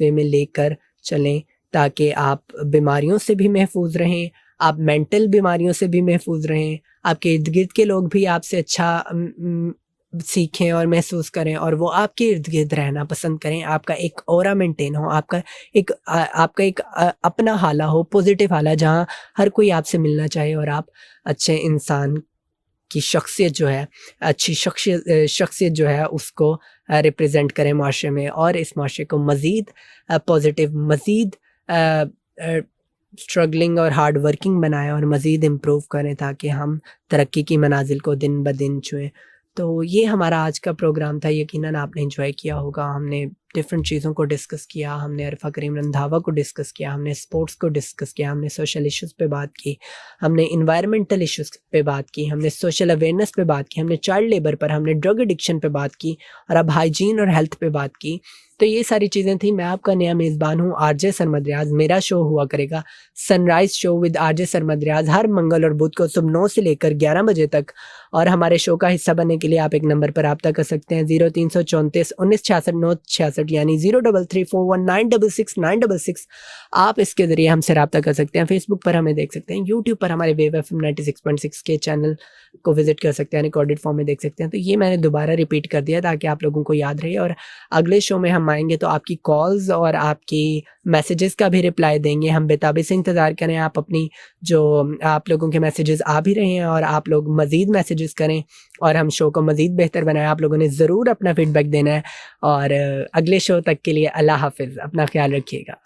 वे में लेकर चलें, ताकि आप बीमारियों से भी महफूज रहें, आप मेंटल बीमारियों से भी महफूज रहें, आपके इर्द-गिर्द के लोग भी आपसे अच्छा सीखें और महसूस करें, और वो आपके इर्द-गिर्द रहना पसंद करें। आपका एक ऑरा मेंटेन हो, आपका एक अपना हाला हो, पॉजिटिव हाला, जहाँ हर कोई आपसे मिलना चाहे, और आप अच्छे इंसान की शख्सियत जो है, अच्छी शख्सियत जो है, उसको रिप्रेज़ेंट करें माशरे में, और इस माशरे को मज़ीद पॉजिटिव, मज़ीद स्ट्रगलिंग और हार्ड वर्किंग बनाएँ, और मज़ीद इम्प्रूव करें, ताकि हम तरक्की की मनाजिल को दिन ब दिन छुएँ। तो ये हमारा आज का प्रोग्राम था। यकीनन आपने एंजॉय किया होगा। हमने डिफरेंट चीज़ों को डिस्कस किया, हमने अरफा करीम रंधावा को डिस्कस किया, हमने स्पोर्ट्स को डिस्कस किया, हमने सोशल इश्यूज़ पे बात की, हमने इन्वायरमेंटल इश्यूज़ पे बात की, हमने सोशल अवेयरनेस पे बात की, हमने चाइल्ड लेबर पर, हमने ड्रग एडिक्शन पे बात की और अब हाइजीन और हेल्थ पे बात की। तो ये सारी चीज़ें थी। मैं आपका नया मेज़बान हूँ आरजे सरमद रियाज़। मेरा शो हुआ करेगा sunrise show with RJ Sarmad Riaz हर मंगल और बुध को सुबह 9 से लेकर 11 बजे तक। और हमारे शो का हिस्सा बनने के लिए आप एक नंबर पर रब्ता कर सकते हैं 0334 1966 966 यानी 03341966 आप इसके ज़रिए हमसे रब्ता कर सकते हैं। फेसबुक पर हमें देख सकते हैं, यूट्यूब पर हमारे वेव FM 96.6 के चैनल को विजिट कर सकते हैं, रिकॉर्डेड फॉर्म में देख सकते हैं। तो ये मैंने दोबारा रिपीट कर दिया ताकि आप लोगों को याद रहे। और अगले शो में हम आएंगे तो आपकी कॉल्स और आपकी मैसेजेस का भी रिप्लाई देंगे। हम बेताबी से इंतज़ार करें। आप अपनी जो आप लोगों के मैसेजेस आ भी रहे हैं और आप लोग मज़ीद मैसेजेस करें और हम शो को मज़ीद बेहतर बनाएं। आप लोगों ने ज़रूर अपना फीडबैक देना है। और अगले शो तक के लिए अल्लाह हाफ़िज़, अपना ख्याल रखिएगा।